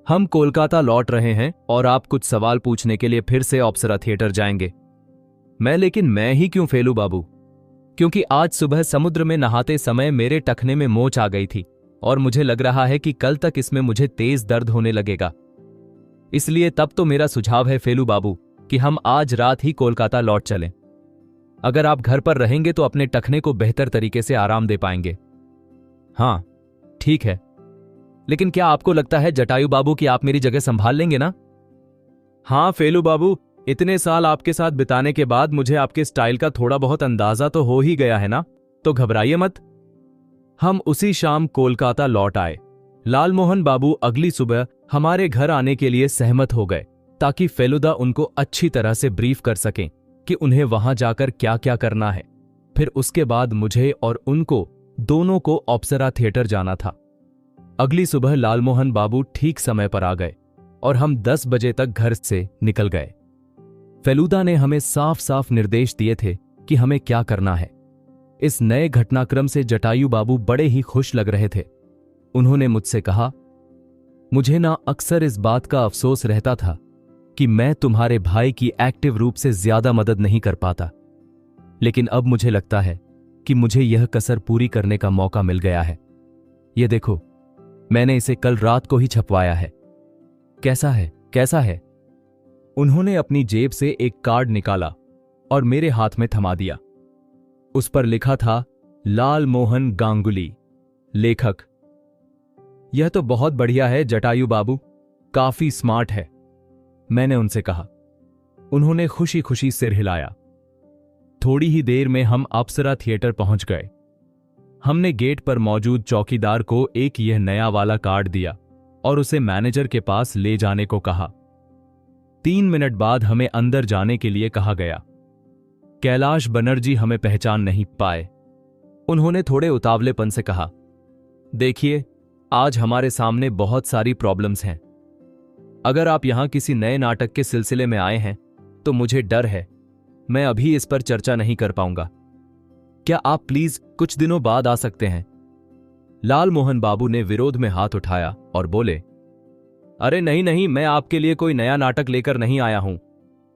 हम कोलकाता लौट रहे हैं और आप कुछ सवाल पूछने के लिए फिर से अप्सरा थिएटर जाएंगे। लेकिन मैं ही क्यों फेलू बाबू? क्योंकि आज सुबह समुद्र में नहाते समय मेरे टखने में मोच आ गई थी और मुझे लग रहा है कि कल तक इसमें मुझे तेज दर्द होने लगेगा। इसलिए तब तो मेरा सुझाव है फेलू बाबू कि हम आज रात ही कोलकाता लौट चलें। अगर आप घर पर रहेंगे तो अपने टखने को बेहतर तरीके से आराम दे पाएंगे। हाँ ठीक है, लेकिन क्या आपको लगता है जटायु बाबू कि आप मेरी जगह संभाल लेंगे ना? हाँ फेलू बाबू, इतने साल आपके साथ बिताने के बाद मुझे आपके स्टाइल का थोड़ा बहुत अंदाजा तो हो ही गया है ना, तो घबराइए मत। हम उसी शाम कोलकाता लौट आए। लाल मोहन बाबू अगली सुबह हमारे घर आने के लिए सहमत हो गए ताकि फेलुदा उनको अच्छी तरह से ब्रीफ कर सकें कि उन्हें वहां जाकर क्या क्या करना है। फिर उसके बाद मुझे और उनको दोनों को अप्सरा थिएटर जाना था। अगली सुबह लाल मोहन बाबू ठीक समय पर आ गए और हम 10 बजे तक घर से निकल गए। फेलुदा ने हमें साफ साफ निर्देश दिए थे कि हमें क्या करना है। इस नए घटनाक्रम से जटायु बाबू बड़े ही खुश लग रहे थे। उन्होंने मुझसे कहा, मुझे ना अक्सर इस बात का अफसोस रहता था कि मैं तुम्हारे भाई की एक्टिव रूप से ज्यादा मदद नहीं कर पाता, लेकिन अब मुझे लगता है कि मुझे यह कसर पूरी करने का मौका मिल गया है। ये देखो, मैंने इसे कल रात को ही छपवाया है। कैसा है, कैसा है? उन्होंने अपनी जेब से एक कार्ड निकाला और मेरे हाथ में थमा दिया। उस पर लिखा था लाल मोहन गांगुली, लेखक। यह तो बहुत बढ़िया है जटायु बाबू, काफी स्मार्ट है, मैंने उनसे कहा। उन्होंने खुशी खुशी सिर हिलाया। थोड़ी ही देर में हम अप्सरा थिएटर पहुंच गए। हमने गेट पर मौजूद चौकीदार को एक यह नया वाला कार्ड दिया और उसे मैनेजर के पास ले जाने को कहा। 3 मिनट बाद हमें अंदर जाने के लिए कहा गया। कैलाश बनर्जी हमें पहचान नहीं पाए। उन्होंने थोड़े उतावलेपन से कहा, देखिए, आज हमारे सामने बहुत सारी प्रॉब्लम्स हैं। अगर आप यहां किसी नए नाटक के सिलसिले में आए हैं तो मुझे डर है मैं अभी इस पर चर्चा नहीं कर पाऊंगा। क्या आप प्लीज कुछ दिनों बाद आ सकते हैं? लाल मोहन बाबू ने विरोध में हाथ उठाया और बोले, अरे नहीं नहीं, मैं आपके लिए कोई नया नाटक लेकर नहीं आया हूं।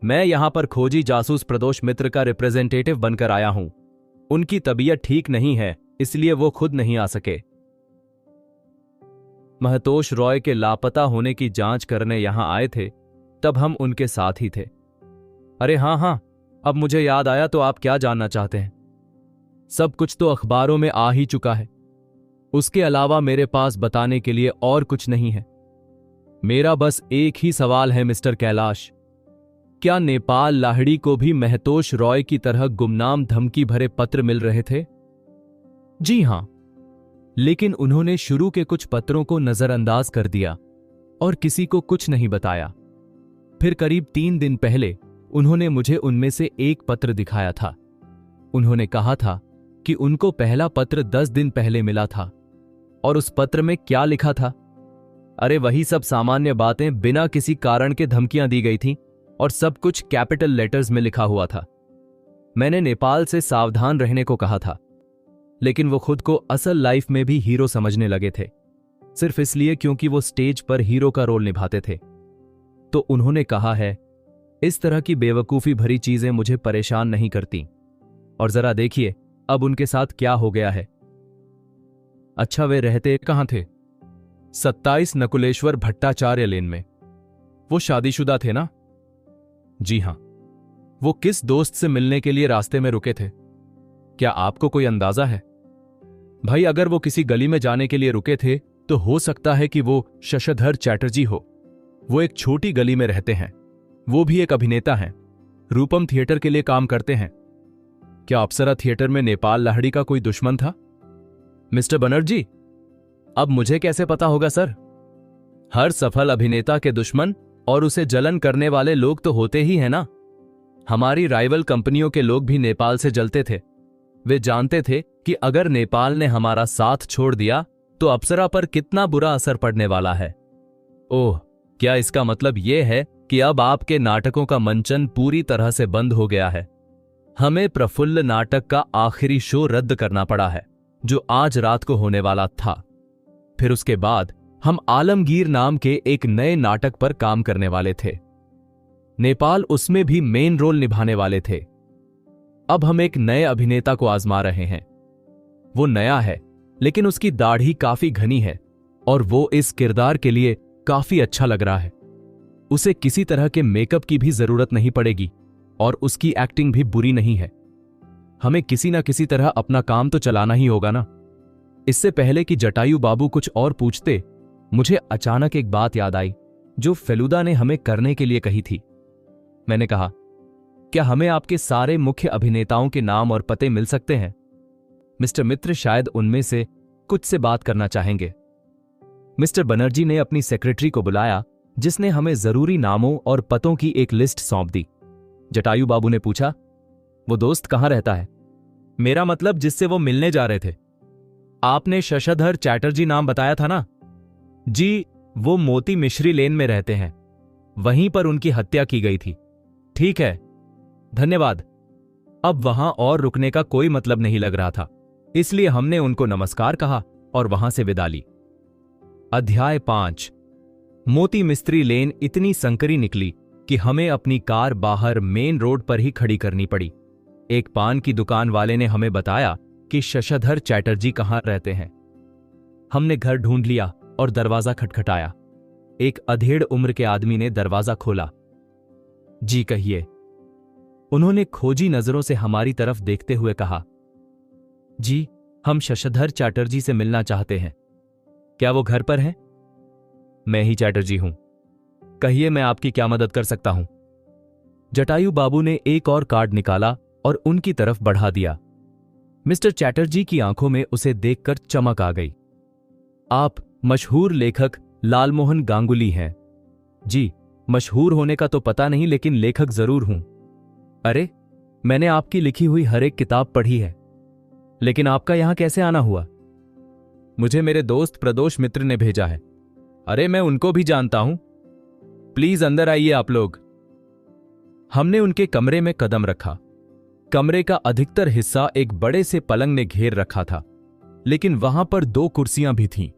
मैं यहां पर खोजी जासूस प्रदोष मित्र का रिप्रेजेंटेटिव बनकर आया हूं। उनकी तबीयत ठीक नहीं है, इसलिए वो खुद नहीं आ सके। महतोष रॉय के लापता होने की जांच करने यहां आए थे, तब हम उनके साथ ही थे। अरे हां हां, अब मुझे याद आया, तो आप क्या जानना चाहते हैं? सब कुछ तो अखबारों में आ ही चुका है। उसके अलावा मेरे पास बताने के लिए और कुछ नहीं है। मेरा बस एक ही सवाल है मिस्टर कैलाश, क्या नेपाल लाहिड़ी को भी महतोष रॉय की तरह गुमनाम धमकी भरे पत्र मिल रहे थे? जी हां, लेकिन उन्होंने शुरू के कुछ पत्रों को नजरअंदाज कर दिया और किसी को कुछ नहीं बताया। फिर करीब 3 दिन पहले उन्होंने मुझे उनमें से एक पत्र दिखाया था। उन्होंने कहा था कि उनको पहला पत्र 10 दिन पहले मिला था। और उस पत्र में क्या लिखा था? अरे वही सब सामान्य बातें, बिना किसी कारण के धमकियां दी गई थीं और सब कुछ कैपिटल लेटर्स में लिखा हुआ था। मैंने नेपाल से सावधान रहने को कहा था, लेकिन वो खुद को असल लाइफ में भी हीरो समझने लगे थे, सिर्फ इसलिए क्योंकि वो स्टेज पर हीरो का रोल निभाते थे। तो उन्होंने कहा है, इस तरह की बेवकूफी भरी चीजें मुझे परेशान नहीं करती। और जरा देखिए अब उनके साथ क्या हो गया है। अच्छा, वे रहते कहां थे? 27 नकुलेश्वर भट्टाचार्य लेन में। वो शादीशुदा थे ना? जी हां। वो किस दोस्त से मिलने के लिए रास्ते में रुके थे? क्या आपको कोई अंदाजा है? भाई, अगर वो किसी गली में जाने के लिए रुके थे तो हो सकता है कि वो शशधर चैटर्जी हो। वो एक छोटी गली में रहते हैं। वो भी एक अभिनेता हैं, रूपम थिएटर के लिए काम करते हैं। क्या अप्सरा थिएटर में नेपाल लाहिड़ी का कोई दुश्मन था? मिस्टर बनर्जी, अब मुझे कैसे पता होगा सर? हर सफल अभिनेता के दुश्मन और उसे जलन करने वाले लोग तो होते ही हैं ना। हमारी राइवल कंपनियों के लोग भी नेपाल से जलते थे। वे जानते थे कि अगर नेपाल ने हमारा साथ छोड़ दिया तो अप्सरा पर कितना बुरा असर पड़ने वाला है। ओह, क्या इसका मतलब यह है कि अब आपके नाटकों का मंचन पूरी तरह से बंद हो गया है? हमें प्रफुल्ल नाटक का आखिरी शो रद्द करना पड़ा है, जो आज रात को होने वाला था। फिर उसके बाद हम आलमगीर नाम के एक नए नाटक पर काम करने वाले थे। नेपाल उसमें भी मेन रोल निभाने वाले थे। अब हम एक नए अभिनेता को आजमा रहे हैं। वो नया है, लेकिन उसकी दाढ़ी काफी घनी है और वो इस किरदार के लिए काफी अच्छा लग रहा है। उसे किसी तरह के मेकअप की भी जरूरत नहीं पड़ेगी और उसकी एक्टिंग भी बुरी नहीं है। हमें किसी ना किसी तरह अपना काम तो चलाना ही होगा ना। इससे पहले कि जटायु बाबू कुछ और पूछते, मुझे अचानक एक बात याद आई जो फेलुदा ने हमें करने के लिए कही थी। मैंने कहा, क्या हमें आपके सारे मुख्य अभिनेताओं के नाम और पते मिल सकते हैं? मिस्टर मित्र शायद उनमें से कुछ से बात करना चाहेंगे। मिस्टर बनर्जी ने अपनी सेक्रेटरी को बुलाया, जिसने हमें जरूरी नामों और पतों की एक लिस्ट सौंप दी। जटायु बाबू ने पूछा, वो दोस्त कहां रहता है? मेरा मतलब जिससे वो मिलने जा रहे थे। आपने शशधर चैटर्जी नाम बताया था ना? जी, वो मोती मिश्री लेन में रहते हैं। वहीं पर उनकी हत्या की गई थी। ठीक है, धन्यवाद। अब वहां और रुकने का कोई मतलब नहीं लग रहा था, इसलिए हमने उनको नमस्कार कहा और वहां से विदा ली। अध्याय 5। मोती मिस्त्री लेन इतनी संकरी निकली कि हमें अपनी कार बाहर मेन रोड पर ही खड़ी करनी पड़ी। एक पान की दुकान वाले ने हमें बताया कि शशधर चैटर्जी कहां रहते हैं। हमने घर ढूंढ लिया और दरवाजा खटखटाया। एक अधेड़ उम्र के आदमी ने दरवाजा खोला। जी कहिए, उन्होंने खोजी नजरों से हमारी तरफ देखते हुए कहा। जी, हम शशधर चैटर्जी से मिलना चाहते हैं। क्या वो घर पर हैं? मैं ही चैटर्जी हूं। कहिए, मैं आपकी क्या मदद कर सकता हूं? जटायु बाबू ने एक और कार्ड निकाला और उनकी तरफ बढ़ा दिया। मिस्टर चैटर्जी की आंखों में उसे देखकर चमक आ गई। आप मशहूर लेखक लालमोहन गांगुली हैं? जी, मशहूर होने का तो पता नहीं, लेकिन लेखक जरूर हूं। अरे, मैंने आपकी लिखी हुई हर एक किताब पढ़ी है। लेकिन आपका यहां कैसे आना हुआ? मुझे मेरे दोस्त प्रदोष मित्र ने भेजा है। अरे, मैं उनको भी जानता हूं। प्लीज अंदर आइए आप लोग। हमने उनके कमरे में कदम रखा। कमरे का अधिकतर हिस्सा एक बड़े से पलंग ने घेर रखा था, लेकिन वहां पर 2 कुर्सियां भी थीं।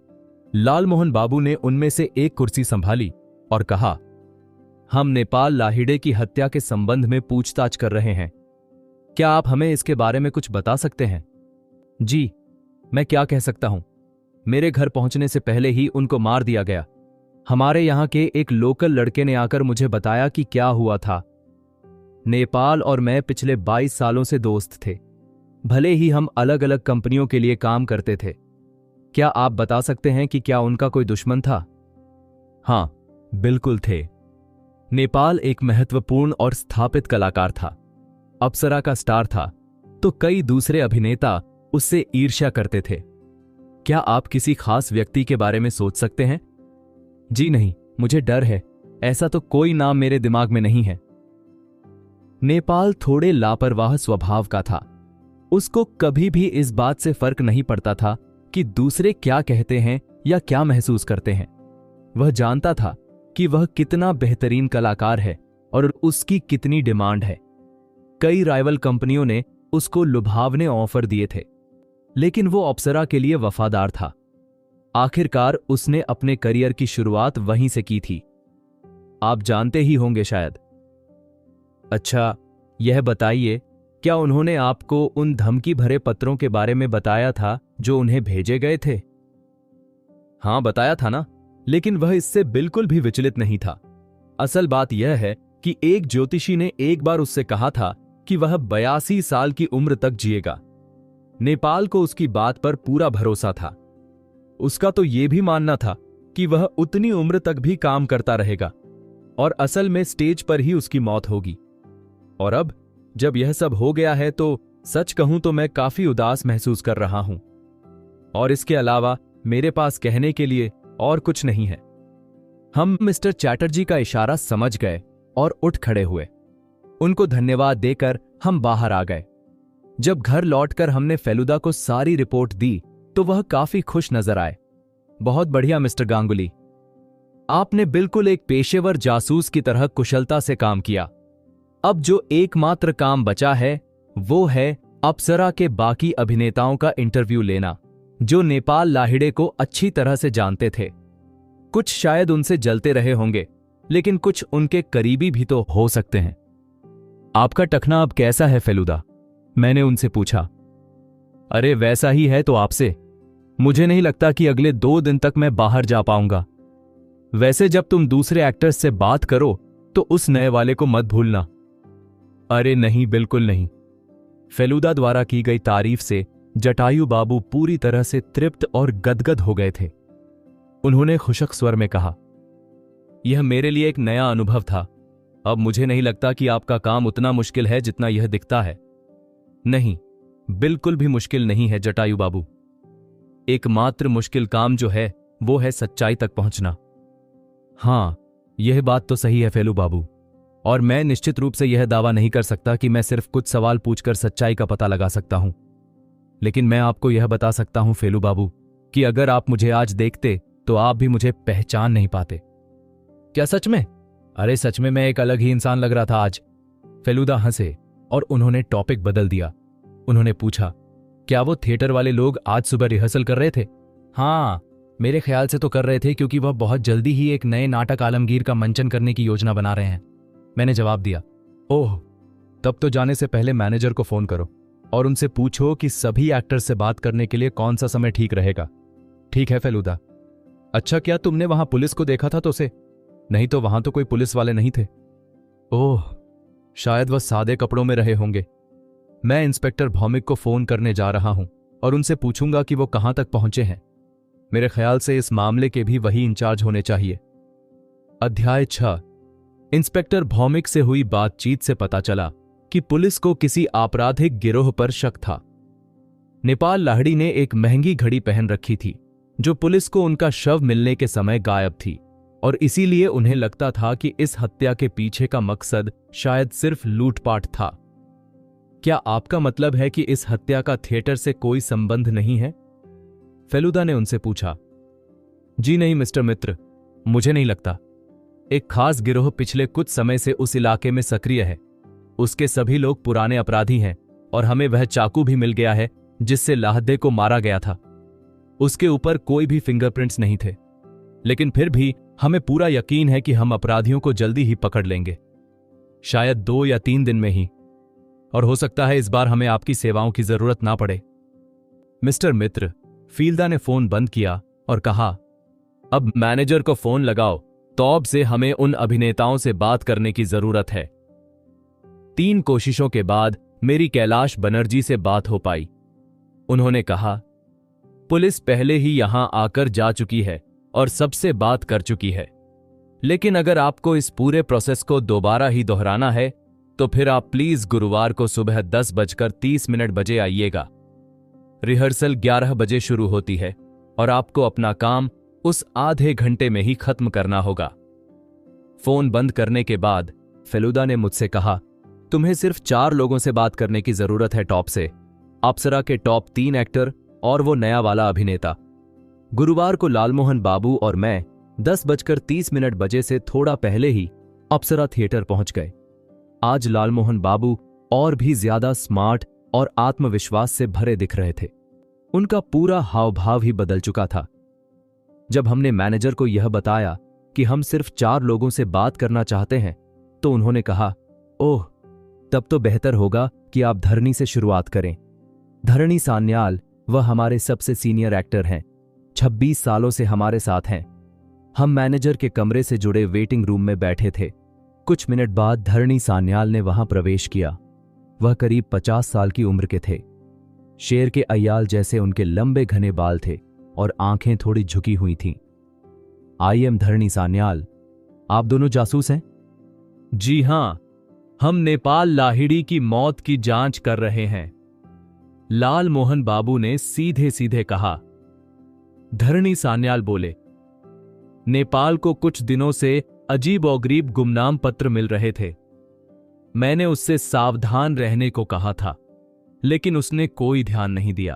लालमोहन बाबू ने उनमें से एक कुर्सी संभाली और कहा, हम नेपाल लाहिड़े की हत्या के संबंध में पूछताछ कर रहे हैं। क्या आप हमें इसके बारे में कुछ बता सकते हैं? जी, मैं क्या कह सकता हूं। मेरे घर पहुंचने से पहले ही उनको मार दिया गया। हमारे यहां के एक लोकल लड़के ने आकर मुझे बताया कि क्या हुआ था। नेपाल और मैं पिछले 22 सालों से दोस्त थे। भले ही हम अलग अलग कंपनियों के लिए काम करते थे। क्या आप बता सकते हैं कि क्या उनका कोई दुश्मन था? हाँ, बिल्कुल थे। नेपाल एक महत्वपूर्ण और स्थापित कलाकार था। अप्सरा का स्टार था, तो कई दूसरे अभिनेता उससे ईर्ष्या करते थे। क्या आप किसी खास व्यक्ति के बारे में सोच सकते हैं? जी नहीं, मुझे डर है। ऐसा तो कोई नाम मेरे दिमाग में नहीं है। नेपाल थोड़े लापरवाह स्वभाव का था। उसको कभी भी इस बात से फर्क नहीं पड़ता था कि दूसरे क्या कहते हैं या क्या महसूस करते हैं। वह जानता था कि वह कितना बेहतरीन कलाकार है और उसकी कितनी डिमांड है। कई राइवल कंपनियों ने उसको लुभावने ऑफर दिए थे, लेकिन वो अप्सरा के लिए वफादार था। आखिरकार उसने अपने करियर की शुरुआत वहीं से की थी। आप जानते ही होंगे शायद। अच्छा, यह बताइए, क्या उन्होंने आपको उन धमकी भरे पत्रों के बारे में बताया था जो उन्हें भेजे गए थे? हाँ, बताया था ना, लेकिन वह इससे बिल्कुल भी विचलित नहीं था। असल बात यह है कि एक ज्योतिषी ने एक बार उससे कहा था कि वह 82 साल की उम्र तक जिएगा। नेपाल को उसकी बात पर पूरा भरोसा था। उसका तो यह भी मानना था कि वह उतनी उम्र तक भी काम करता रहेगा और असल में स्टेज पर ही उसकी मौत होगी। और अब जब यह सब हो गया है तो सच कहूं तो मैं काफी उदास महसूस कर रहा हूं, और इसके अलावा मेरे पास कहने के लिए और कुछ नहीं है। हम मिस्टर चैटर्जी का इशारा समझ गए और उठ खड़े हुए। उनको धन्यवाद देकर हम बाहर आ गए। जब घर लौटकर हमने फेलुदा को सारी रिपोर्ट दी तो वह काफी खुश नजर आए। बहुत बढ़िया मिस्टर गांगुली, आपने बिल्कुल एक पेशेवर जासूस की तरह कुशलता से काम किया। अब जो एकमात्र काम बचा है वो है अप्सरा के बाकी अभिनेताओं का इंटरव्यू लेना, जो नेपाल लाहिड़े को अच्छी तरह से जानते थे। कुछ शायद उनसे जलते रहे होंगे, लेकिन कुछ उनके करीबी भी तो हो सकते हैं। आपका टखना अब कैसा है फेलुदा? मैंने उनसे पूछा। अरे वैसा ही है तो आपसे। मुझे नहीं लगता कि अगले 2 दिन तक मैं बाहर जा पाऊंगा। वैसे जब तुम दूसरे एक्टर्स से बात करो तो उस नए वाले को मत भूलना। अरे नहीं, बिल्कुल नहीं। फेलुदा द्वारा की गई तारीफ से जटायु बाबू पूरी तरह से तृप्त और गदगद हो गए थे। उन्होंने खुशक स्वर में कहा, यह मेरे लिए एक नया अनुभव था। अब मुझे नहीं लगता कि आपका काम उतना मुश्किल है जितना यह दिखता है। नहीं, बिल्कुल भी मुश्किल नहीं है जटायु बाबू। एकमात्र मुश्किल काम जो है वो है सच्चाई तक पहुंचना। हां, यह बात तो सही है फेलू बाबू, और मैं निश्चित रूप से यह दावा नहीं कर सकता कि मैं सिर्फ कुछ सवाल पूछकर सच्चाई का पता लगा सकता हूं। लेकिन मैं आपको यह बता सकता हूं फेलू बाबू कि अगर आप मुझे आज देखते तो आप भी मुझे पहचान नहीं पाते। क्या सच में? अरे सच में मैं एक अलग ही इंसान लग रहा था आज। फेलुदा हंसे और उन्होंने टॉपिक बदल दिया। उन्होंने पूछा, क्या वो थिएटर वाले लोग आज सुबह रिहर्सल कर रहे थे? हाँ, मेरे ख्याल से तो कर रहे थे, क्योंकि वह बहुत जल्दी ही एक नए नाटक आलमगीर का मंचन करने की योजना बना रहे हैं। मैंने जवाब दिया। ओह, तब तो जाने से पहले मैनेजर को फोन करो और उनसे पूछो कि सभी एक्टर्स से बात करने के लिए कौन सा समय ठीक रहेगा। ठीक है फेलुदा। अच्छा, क्या तुमने वहां पुलिस को देखा था तो उसे? नहीं तो वहां तो कोई पुलिस वाले नहीं थे। ओह, शायद वह सादे कपड़ों में रहे होंगे। मैं इंस्पेक्टर भौमिक को फोन करने जा रहा हूं और उनसे पूछूंगा कि वो कहां तक पहुंचे हैं। मेरे ख्याल से इस मामले के भी वही इंचार्ज होने चाहिए। अध्याय 6। इंस्पेक्टर भौमिक से हुई बातचीत से पता चला कि पुलिस को किसी आपराधिक गिरोह पर शक था। नेपाल लाहिड़ी ने एक महंगी घड़ी पहन रखी थी जो पुलिस को उनका शव मिलने के समय गायब थी, और इसीलिए उन्हें लगता था कि इस हत्या के पीछे का मकसद शायद सिर्फ लूटपाट था। क्या आपका मतलब है कि इस हत्या का थिएटर से कोई संबंध नहीं है? फेलुदा ने उनसे पूछा। जी नहीं मिस्टर मित्र, मुझे नहीं लगता। एक खास गिरोह पिछले कुछ समय से उस इलाके में सक्रिय है। उसके सभी लोग पुराने अपराधी हैं और हमें वह चाकू भी मिल गया है जिससे लाहदे को मारा गया था। उसके ऊपर कोई भी फिंगरप्रिंट्स नहीं थे, लेकिन फिर भी हमें पूरा यकीन है कि हम अपराधियों को जल्दी ही पकड़ लेंगे, शायद 2 या 3 दिन में ही। और हो सकता है इस बार हमें आपकी सेवाओं की जरूरत ना पड़े। मिस्टर मित्र, फील्दा ने फोन बंद किया और कहा, अब मैनेजर को फोन लगाओ। तौब से हमें उन अभिनेताओं से बात करने की जरूरत है। 3 कोशिशों के बाद मेरी कैलाश बनर्जी से बात हो पाई। उन्होंने कहा, पुलिस पहले ही यहां आकर जा चुकी है और सबसे बात कर चुकी है, लेकिन अगर आपको इस पूरे प्रोसेस को दोबारा ही दोहराना है तो फिर आप प्लीज गुरुवार को सुबह 10:30 बजे आइएगा। रिहर्सल 11 बजे शुरू होती है और आपको अपना काम उस आधे घंटे में ही खत्म करना होगा। फोन बंद करने के बाद फेलुदा ने मुझसे कहा, तुम्हें सिर्फ 4 लोगों से बात करने की जरूरत है टॉप से, अप्सरा के टॉप 3 एक्टर और वो नया वाला अभिनेता। गुरुवार को लालमोहन बाबू और मैं 10:30 बजे से थोड़ा पहले ही अप्सरा थिएटर पहुंच गए। आज लालमोहन बाबू और भी ज्यादा स्मार्ट और आत्मविश्वास से भरे दिख रहे थे। उनका पूरा हाव भाव ही बदल चुका था। जब हमने मैनेजर को यह बताया कि हम सिर्फ 4 लोगों से बात करना चाहते हैं तो उन्होंने कहा, ओह, तब तो बेहतर होगा कि आप धरणी से शुरुआत करें। धरणी सान्याल वह हमारे सबसे सीनियर एक्टर हैं, 26 सालों से हमारे साथ हैं। हम मैनेजर के कमरे से जुड़े वेटिंग रूम में बैठे थे। कुछ मिनट बाद धरणी सान्याल ने वहां प्रवेश किया। वह करीब 50 साल की उम्र के थे। शेर के अय्याल जैसे उनके लंबे घने बाल थे और आंखें थोड़ी झुकी हुई थीं। आई एम धरणी सान्याल, आप दोनों जासूस हैं? जी हां, हम नेपाल लाहिड़ी की मौत की जांच कर रहे हैं, लाल मोहन बाबू ने सीधे सीधे कहा। धरणी सान्याल बोले, नेपाल को कुछ दिनों से अजीब-ओ-गरीब गुमनाम पत्र मिल रहे थे। मैंने उससे सावधान रहने को कहा था, लेकिन उसने कोई ध्यान नहीं दिया।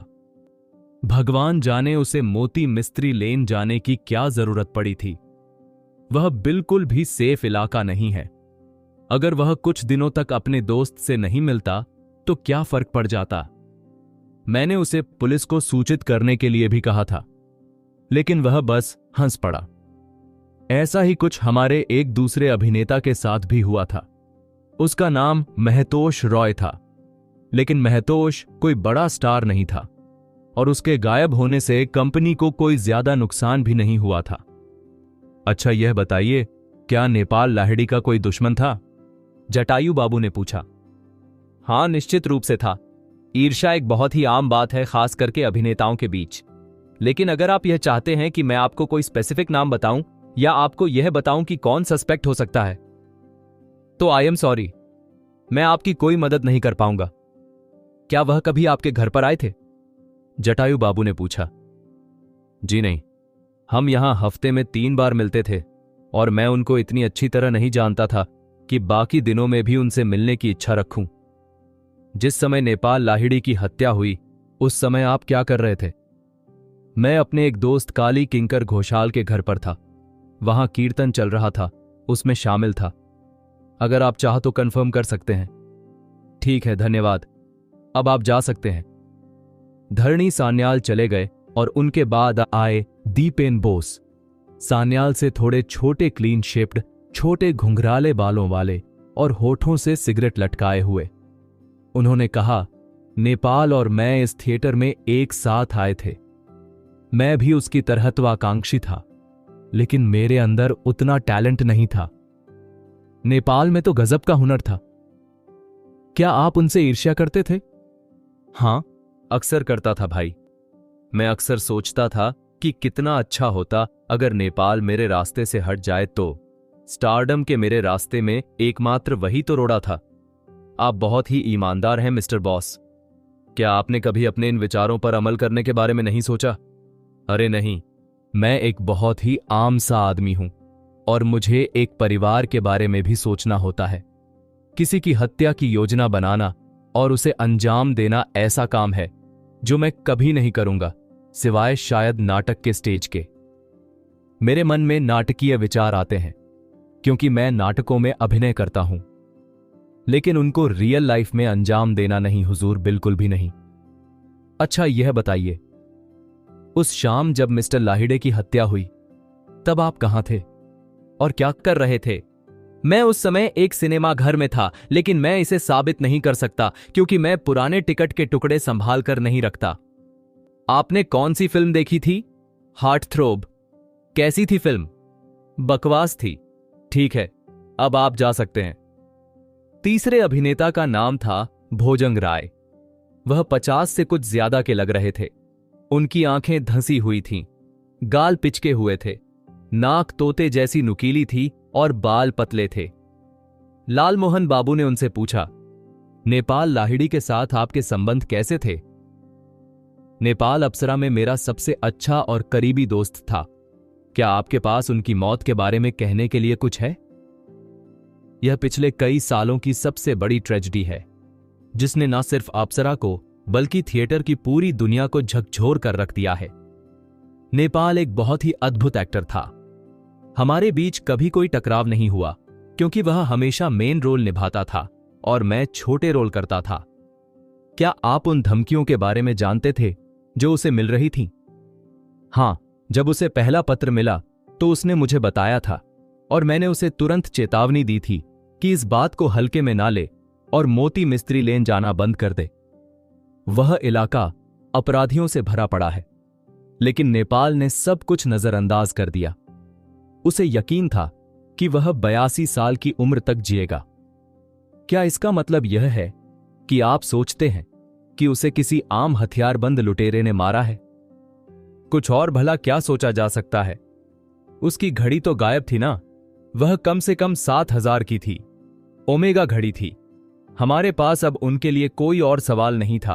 भगवान जाने उसे मोती मिस्त्री लेन जाने की क्या जरूरत पड़ी थी। वह बिल्कुल भी सेफ इलाका नहीं है। अगर वह कुछ दिनों तक अपने दोस्त से नहीं मिलता तो क्या फर्क पड़ जाता। मैंने उसे पुलिस को सूचित करने के लिए भी कहा था, लेकिन वह बस हंस पड़ा। ऐसा ही कुछ हमारे एक दूसरे अभिनेता के साथ भी हुआ था। उसका नाम महतोष रॉय था, लेकिन महतोष कोई बड़ा स्टार नहीं था और उसके गायब होने से कंपनी को कोई ज्यादा नुकसान भी नहीं हुआ था। अच्छा, यह बताइए, क्या नेपाल लाहिड़ी का कोई दुश्मन था? जटायु बाबू ने पूछा। हां, निश्चित रूप से था। ईर्ष्या एक बहुत ही आम बात है, खास करके अभिनेताओं के बीच। लेकिन अगर आप यह चाहते हैं कि मैं आपको कोई स्पेसिफिक नाम बताऊं या आपको यह बताऊं कि कौन सस्पेक्ट हो सकता है, तो आई एम सॉरी, मैं आपकी कोई मदद नहीं कर पाऊंगा। क्या वह कभी आपके घर पर आए थे? जटायु बाबू ने पूछा। जी नहीं, हम यहां हफ्ते में 3 बार मिलते थे और मैं उनको इतनी अच्छी तरह नहीं जानता था कि बाकी दिनों में भी उनसे मिलने की इच्छा रखूं। जिस समय नेपाल लाहिड़ी की हत्या हुई उस समय आप क्या कर रहे थे? मैं अपने एक दोस्त काली किंकर घोषाल के घर पर था। वहां कीर्तन चल रहा था, उसमें शामिल था। अगर आप चाह तो कंफर्म कर सकते हैं। ठीक है, धन्यवाद, अब आप जा सकते हैं। धरणी सान्याल चले गए और उनके बाद आए दीपेन बोस। सान्याल से थोड़े छोटे, क्लीन शेप्ड, छोटे घुंघराले बालों वाले और होठों से सिगरेट लटकाए हुए। उन्होंने कहा, नेपाल और मैं इस थिएटर में एक साथ आए थे। मैं भी उसकी तरहत्वाकांक्षी था, लेकिन मेरे अंदर उतना टैलेंट नहीं था। नेपाल में तो गजब का हुनर था। क्या आप उनसे ईर्ष्या करते थे? हां, अक्सर करता था भाई। मैं अक्सर सोचता था कि कितना अच्छा होता अगर नेपाल मेरे रास्ते से हट जाए तो। स्टारडम के मेरे रास्ते में एकमात्र वही तो रोड़ा था। आप बहुत ही ईमानदार हैं मिस्टर बॉस। क्या आपने कभी अपने इन विचारों पर अमल करने के बारे में नहीं सोचा? अरे नहीं, मैं एक बहुत ही आम सा आदमी हूं और मुझे एक परिवार के बारे में भी सोचना होता है। किसी की हत्या की योजना बनाना और उसे अंजाम देना ऐसा काम है जो मैं कभी नहीं करूंगा, सिवाय शायद नाटक के स्टेज के। मेरे मन में नाटकीय विचार आते हैं क्योंकि मैं नाटकों में अभिनय करता हूं, लेकिन उनको रियल लाइफ में अंजाम देना नहीं हुजूर, बिल्कुल भी नहीं। अच्छा, यह बताइए, उस शाम जब मिस्टर लाहिड़े की हत्या हुई तब आप कहां थे और क्या कर रहे थे? मैं उस समय एक सिनेमा घर में था, लेकिन मैं इसे साबित नहीं कर सकता क्योंकि मैं पुराने टिकट के टुकड़े संभाल कर नहीं रखता। आपने कौन सी फिल्म देखी थी? हार्ट थ्रोब। कैसी थी फिल्म? बकवास थी। ठीक है, अब आप जा सकते हैं। तीसरे अभिनेता का नाम था भोजंग राय। वह 50 से कुछ ज्यादा के लग रहे थे। उनकी आंखें धंसी हुई थीं, गाल पिचके हुए थे, नाक तोते जैसी नुकीली थी और बाल पतले थे। लालमोहन बाबू ने उनसे पूछा, नेपाल लाहिड़ी के साथ आपके संबंध कैसे थे? नेपाल अप्सरा में मेरा सबसे अच्छा और करीबी दोस्त था। क्या आपके पास उनकी मौत के बारे में कहने के लिए कुछ है? यह पिछले कई सालों की सबसे बड़ी ट्रेजेडी है, जिसने न सिर्फ अप्सरा को बल्कि थिएटर की पूरी दुनिया को झकझोर कर रख दिया है। नेपाल एक बहुत ही अद्भुत एक्टर था। हमारे बीच कभी कोई टकराव नहीं हुआ, क्योंकि वह हमेशा मेन रोल निभाता था और मैं छोटे रोल करता था। क्या आप उन धमकियों के बारे में जानते थे जो उसे मिल रही थीं? हां, जब उसे पहला पत्र मिला तो उसने मुझे बताया था और मैंने उसे तुरंत चेतावनी दी थी कि इस बात को हल्के में ना ले और मोती मिस्त्री लेन जाना बंद कर दे। वह इलाका अपराधियों से भरा पड़ा है, लेकिन नेपाल ने सब कुछ नजरअंदाज कर दिया। उसे यकीन था कि वह 82 साल की उम्र तक जिएगा। क्या इसका मतलब यह है कि आप सोचते हैं कि उसे किसी आम हथियारबंद लुटेरे ने मारा है? कुछ और भला क्या सोचा जा सकता है? उसकी घड़ी तो गायब थी ना। वह कम से कम 7000 की थी, ओमेगा घड़ी थी। हमारे पास अब उनके लिए कोई और सवाल नहीं था।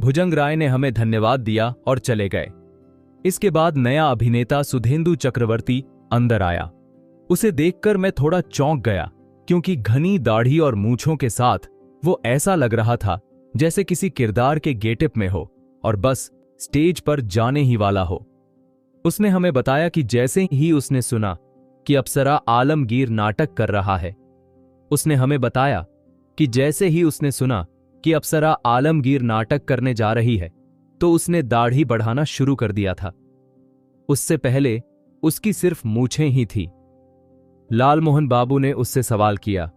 भुजंग राय ने हमें धन्यवाद दिया और चले गए। इसके बाद नया अभिनेता सुधेंदु चक्रवर्ती अंदर आया। उसे देखकर मैं थोड़ा चौंक गया, क्योंकि घनी दाढ़ी और मूंछों के साथ वो ऐसा लग रहा था जैसे किसी किरदार के गेटअप में हो और बस स्टेज पर जाने ही वाला हो। उसने हमें बताया कि जैसे ही उसने सुना कि अप्सरा आलमगीर नाटक कर रहा है, उसने हमें बताया कि जैसे ही उसने सुना कि अप्सरा आलमगीर नाटक करने जा रही है, तो उसने दाढ़ी बढ़ाना शुरू कर दिया था। उससे पहले उसकी सिर्फ मूछें ही थी। लालमोहन बाबू ने उससे सवाल किया,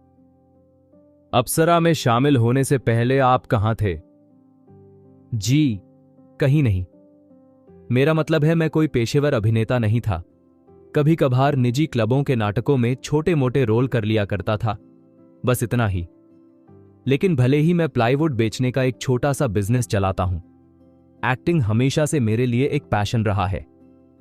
अप्सरा में शामिल होने से पहले आप कहां थे? जी, कहीं नहीं। मेरा मतलब है, मैं कोई पेशेवर अभिनेता नहीं था। कभी कभार निजी क्लबों के नाटकों में छोटे मोटे रोल कर लिया करता था, बस इतना ही। लेकिन भले ही मैं प्लाईवुड बेचने का एक छोटा सा बिजनेस चलाता हूं, एक्टिंग हमेशा से मेरे लिए एक पैशन रहा है।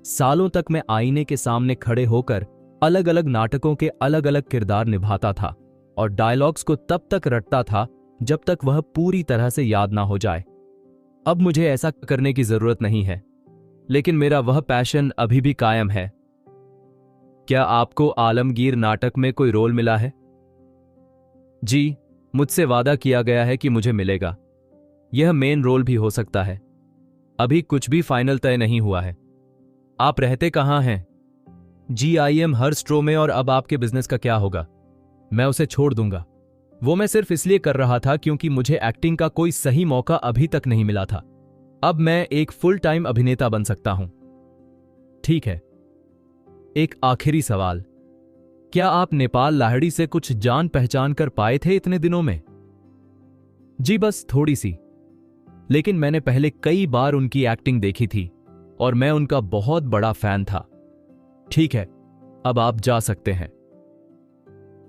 सालों तक मैं आईने के सामने खड़े होकर अलग अलग नाटकों के अलग अलग किरदार निभाता था और डायलॉग्स को तब तक रटता था जब तक वह पूरी तरह से याद ना हो जाए। अब मुझे ऐसा करने की जरूरत नहीं है, लेकिन मेरा वह पैशन अभी भी कायम है। क्या आपको आलमगीर नाटक में कोई रोल मिला है? जी, मुझसे वादा किया गया है कि मुझे मिलेगा। यह मेन रोल भी हो सकता है। अभी कुछ भी फाइनल तय नहीं हुआ है। आप रहते कहां हैं? GIM हर्स्ट्रो में। और अब आपके बिजनेस का क्या होगा? मैं उसे छोड़ दूंगा। वो मैं सिर्फ इसलिए कर रहा था क्योंकि मुझे एक्टिंग का कोई सही मौका अभी तक नहीं मिला था। अब मैं एक फुल टाइम अभिनेता बन सकता हूं। ठीक है। एक आखिरी सवाल, क्या आप नेपाल लाहिड़ी से कुछ जान पहचान कर पाए थे इतने दिनों में? जी, बस थोड़ी सी। लेकिन मैंने पहले कई बार उनकी एक्टिंग देखी थी और मैं उनका बहुत बड़ा फैन था। ठीक है, अब आप जा सकते हैं।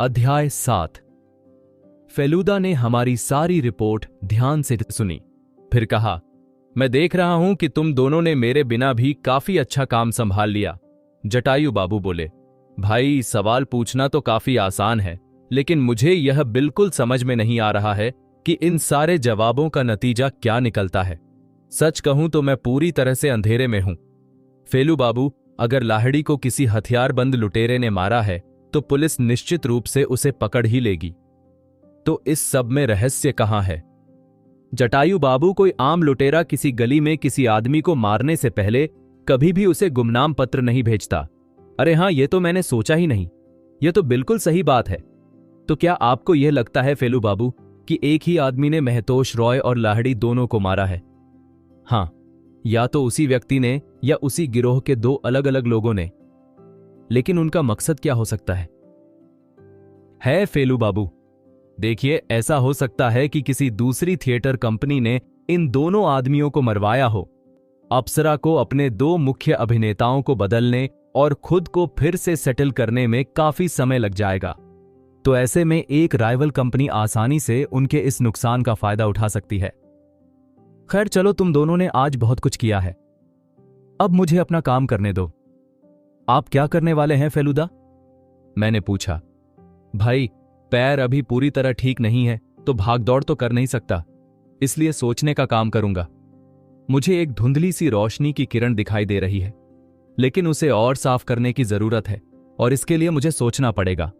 अध्याय 7। फेलुदा ने हमारी सारी रिपोर्ट ध्यान से सुनी, फिर कहा, मैं देख रहा हूं कि तुम दोनों ने मेरे बिना भी काफी अच्छा काम संभाल लिया। जटायु बाबू बोले, भाई, सवाल पूछना तो काफी आसान है, लेकिन मुझे यह बिल्कुल समझ में नहीं आ रहा है कि इन सारे जवाबों का नतीजा क्या निकलता है। सच कहूं तो मैं पूरी तरह से अंधेरे में हूं। फेलू बाबू, अगर लाहिड़ी को किसी हथियारबंद लुटेरे ने मारा है तो पुलिस निश्चित रूप से उसे पकड़ ही लेगी। तो इस सब में रहस्य कहां है? जटायु बाबू, कोई आम लुटेरा किसी गली में किसी आदमी को मारने से पहले कभी भी उसे गुमनाम पत्र नहीं भेजता। अरे हां, यह तो मैंने सोचा ही नहीं। यह तो बिल्कुल सही बात है। तो क्या आपको यह लगता है फेलू बाबू कि एक ही आदमी ने महतोष रॉय और लाहिड़ी दोनों को मारा है? हां, या तो उसी व्यक्ति ने या उसी गिरोह के दो अलग अलग लोगों ने। लेकिन उनका मकसद क्या हो सकता है फेलू बाबू? देखिए, ऐसा हो सकता है कि किसी दूसरी थिएटर कंपनी ने इन दोनों आदमियों को मरवाया हो। अप्सरा को अपने दो मुख्य अभिनेताओं को बदलने और खुद को फिर से सेटल करने में काफी समय लग जाएगा। तो ऐसे में एक राइवल कंपनी आसानी से उनके इस नुकसान का फायदा उठा सकती है। खैर चलो, तुम दोनों ने आज बहुत कुछ किया है, अब मुझे अपना काम करने दो। आप क्या करने वाले हैं फेलुदा? मैंने पूछा। भाई, पैर अभी पूरी तरह ठीक नहीं है तो भागदौड़ तो कर नहीं सकता, इसलिए सोचने का काम करूंगा। मुझे एक धुंधली सी रोशनी की किरण दिखाई दे रही है, लेकिन उसे और साफ करने की जरूरत है और इसके लिए मुझे सोचना पड़ेगा।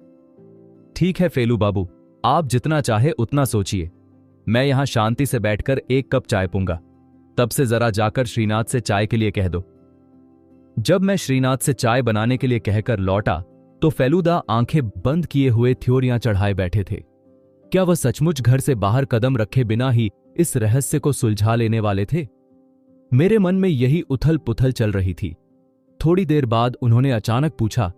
ठीक है फेलू बाबू, आप जितना चाहे उतना सोचिए। मैं यहां शांति से बैठकर एक कप चाय पीऊंगा, तब से जरा जाकर श्रीनाथ से चाय के लिए कह दो। जब मैं श्रीनाथ से चाय बनाने के लिए कहकर लौटा तो फेलूदा आंखें बंद किए हुए थ्योरियां चढ़ाए बैठे थे। क्या वह सचमुच घर से बाहर कदम रखे बिना ही इस रहस्य को सुलझा लेने वाले थे? मेरे मन में यही उथल पुथल चल रही थी। थोड़ी देर बाद उन्होंने अचानक पूछा,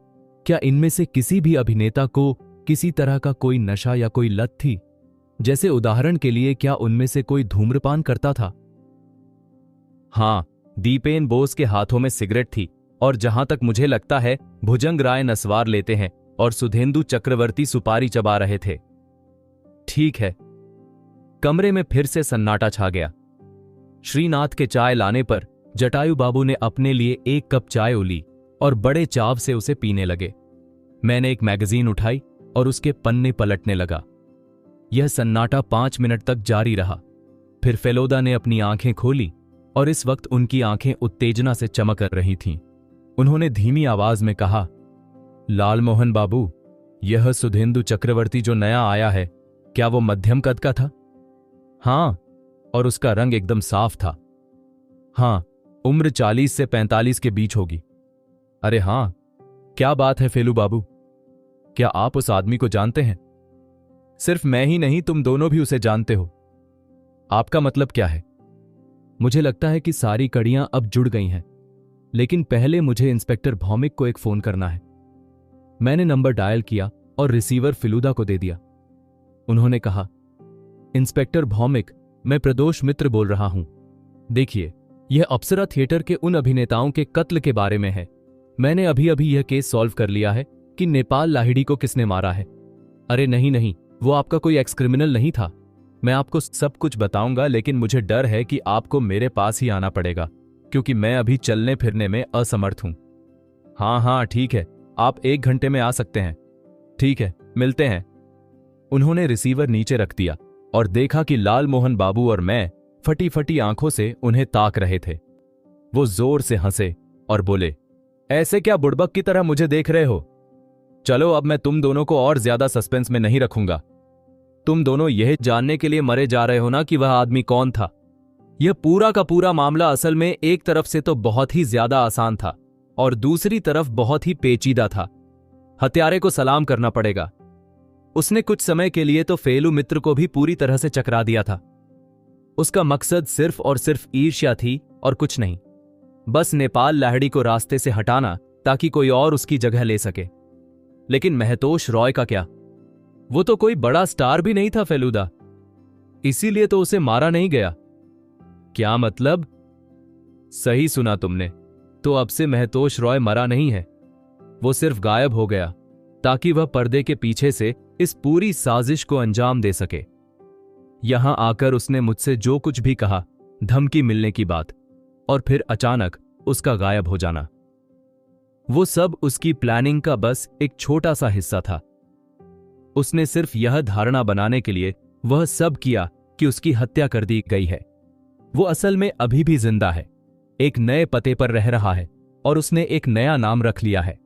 क्या इनमें से किसी भी अभिनेता को किसी तरह का कोई नशा या कोई लत थी? जैसे उदाहरण के लिए, क्या उनमें से कोई धूम्रपान करता था? हां, दीपेन बोस के हाथों में सिगरेट थी और जहां तक मुझे लगता है भुजंग राय नस्वार लेते हैं और सुधेंदु चक्रवर्ती सुपारी चबा रहे थे। ठीक है। कमरे में फिर से सन्नाटा छा गया। श्रीनाथ के चाय लाने पर जटायु बाबू ने अपने लिए एक कप चाय उली और बड़े चाव से उसे पीने लगे। मैंने एक मैगजीन उठाई और उसके पन्ने पलटने लगा। यह सन्नाटा 5 मिनट तक जारी रहा। फिर फेलोदा ने अपनी आंखें खोली और इस वक्त उनकी आंखें उत्तेजना से चमक रही थीं। उन्होंने धीमी आवाज में कहा, लालमोहन बाबू, यह सुधेंदु चक्रवर्ती जो नया आया है, क्या वो मध्यम कद का था? हां, और उसका रंग एकदम साफ था। हां, उम्र 40 से 45 के बीच होगी। अरे हां, क्या बात है फेलू बाबू, क्या आप उस आदमी को जानते हैं? सिर्फ मैं ही नहीं, तुम दोनों भी उसे जानते हो। आपका मतलब क्या है? मुझे लगता है कि सारी कड़ियां अब जुड़ गई हैं, लेकिन पहले मुझे इंस्पेक्टर भौमिक को एक फोन करना है। मैंने नंबर डायल किया और रिसीवर फेलूदा को दे दिया। उन्होंने कहा, इंस्पेक्टर भौमिक, मैं प्रदोष मित्र बोल रहा हूं। देखिए, यह अप्सरा थिएटर के उन अभिनेताओं के कत्ल के बारे में है। मैंने अभी अभी यह केस सॉल्व कर लिया है कि नेपाल लाहिड़ी को किसने मारा है। अरे नहीं नहीं, वो आपका कोई एक्स क्रिमिनल नहीं था। मैं आपको सब कुछ बताऊंगा, लेकिन मुझे डर है कि आपको मेरे पास ही आना पड़ेगा, क्योंकि मैं अभी चलने फिरने में असमर्थ हूं। हाँ, ठीक है, आप 1 घंटे में आ सकते हैं। ठीक है, मिलते हैं। उन्होंने रिसीवर नीचे रख दिया और देखा कि लालमोहन बाबू और मैं फटी फटी आंखों से उन्हें ताक रहे थे। वो जोर से हंसे और बोले, ऐसे क्या बुड़बक की तरह मुझे देख रहे हो? चलो, अब मैं तुम दोनों को और ज्यादा सस्पेंस में नहीं रखूंगा। तुम दोनों यह जानने के लिए मरे जा रहे हो ना कि वह आदमी कौन था। यह पूरा का पूरा मामला असल में एक तरफ से तो बहुत ही ज्यादा आसान था और दूसरी तरफ बहुत ही पेचीदा था। हत्यारे को सलाम करना पड़ेगा। उसने कुछ समय के लिए तो फेलू मित्र को भी पूरी तरह से चकरा दिया था। उसका मकसद सिर्फ और सिर्फ ईर्ष्या थी और कुछ नहीं। बस नेपाल लाहिड़ी को रास्ते से हटाना ताकि कोई और उसकी जगह ले सके। लेकिन महतोष रॉय का क्या? वो तो कोई बड़ा स्टार भी नहीं था फेलूदा, इसीलिए तो उसे मारा नहीं गया। क्या मतलब? सही सुना तुमने। तो अब से महतोष रॉय मरा नहीं है, वो सिर्फ गायब हो गया ताकि वह पर्दे के पीछे से इस पूरी साजिश को अंजाम दे सके। यहां आकर उसने मुझसे जो कुछ भी कहा, धमकी मिलने की बात, और फिर अचानक उसका गायब हो जाना, वो सब उसकी प्लानिंग का बस एक छोटा सा हिस्सा था। उसने सिर्फ यह धारणा बनाने के लिए वह सब किया कि उसकी हत्या कर दी गई है। वो असल में अभी भी जिंदा है, एक नए पते पर रह रहा है और उसने एक नया नाम रख लिया है।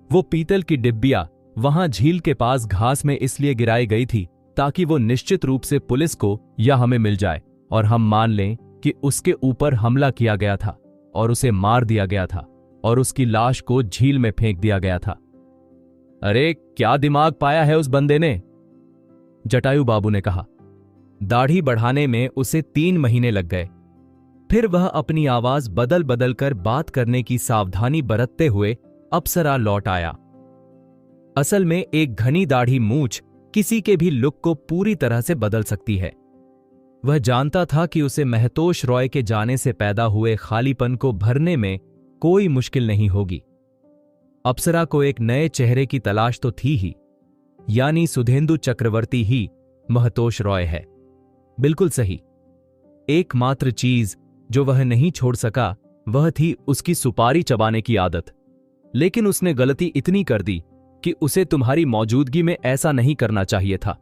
वो पीतल की डिब्बियां वहां झील के पास घास में इसलिए गिराई गई थी ताकि वो निश्चित रूप से पुलिस को या हमें मिल जाए और हम मान लें कि उसके ऊपर हमला किया गया था और उसे मार दिया गया था और उसकी लाश को झील में फेंक दिया गया था। अरे क्या दिमाग पाया है उस बंदे ने, जटायु बाबू ने कहा। दाढ़ी बढ़ाने में उसे 3 महीने लग गए। फिर वह अपनी आवाज बदल बदल कर बात करने की सावधानी बरतते हुए अप्सरा लौट आया। असल में एक घनी दाढ़ी मूंछ किसी के भी लुक को पूरी तरह से बदल सकती है। वह जानता था कि उसे महतोष रॉय के जाने से पैदा हुए खालीपन को भरने में कोई मुश्किल नहीं होगी। अप्सरा को एक नए चेहरे की तलाश तो थी ही, यानी सुधेंदु चक्रवर्ती ही महतोष रॉय है। बिल्कुल सही। एकमात्र चीज जो वह नहीं छोड़ सका वह थी उसकी सुपारी चबाने की आदत। लेकिन उसने गलती इतनी कर दी कि उसे तुम्हारी मौजूदगी में ऐसा नहीं करना चाहिए था।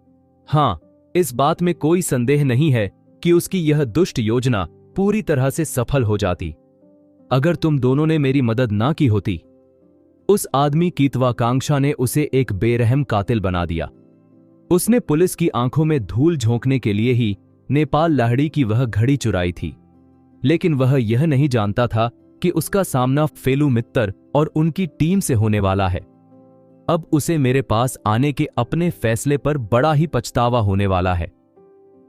हां, इस बात में कोई संदेह नहीं है कि उसकी यह दुष्ट योजना पूरी तरह से सफल हो जाती अगर तुम दोनों ने मेरी मदद ना की होती। उस आदमी की त्वाकांक्षा ने उसे एक बेरहम कातिल बना दिया। उसने पुलिस की आंखों में धूल झोंकने के लिए ही नेपाल लाहिड़ी की वह घड़ी चुराई थी। लेकिन वह यह नहीं जानता था कि उसका सामना फेलू मित्तर और उनकी टीम से होने वाला है। अब उसे मेरे पास आने के अपने फैसले पर बड़ा ही पछतावा होने वाला है।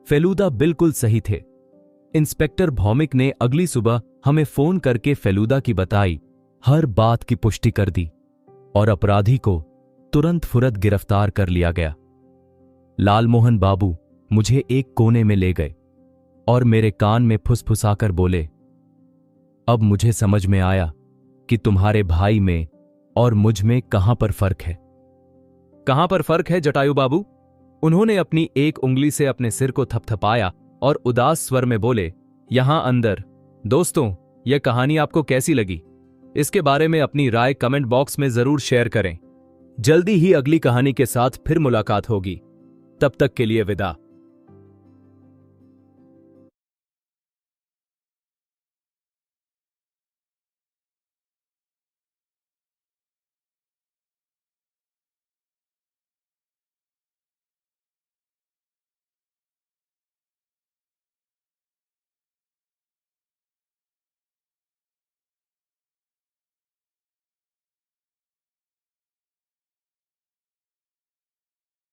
फेलूदा बिल्कुल सही थे। इंस्पेक्टर भौमिक ने अगली सुबह हमें फोन करके फेलूदा की बताई हर बात की पुष्टि कर दी और अपराधी को तुरंत फुरत गिरफ्तार कर लिया गया। लालमोहन बाबू मुझे एक कोने में ले गए और मेरे कान में फुसफुसाकर बोले, अब मुझे समझ में आया कि तुम्हारे भाई में और मुझ में कहां पर फर्क है। कहां पर फर्क है जटायु बाबू? उन्होंने अपनी एक उंगली से अपने सिर को थपथपाया और उदास स्वर में बोले, यहां अंदर। दोस्तों, यह कहानी आपको कैसी लगी? इसके बारे में अपनी राय कमेंट बॉक्स में जरूर शेयर करें। जल्दी ही अगली कहानी के साथ फिर मुलाकात होगी। तब तक के लिए विदा।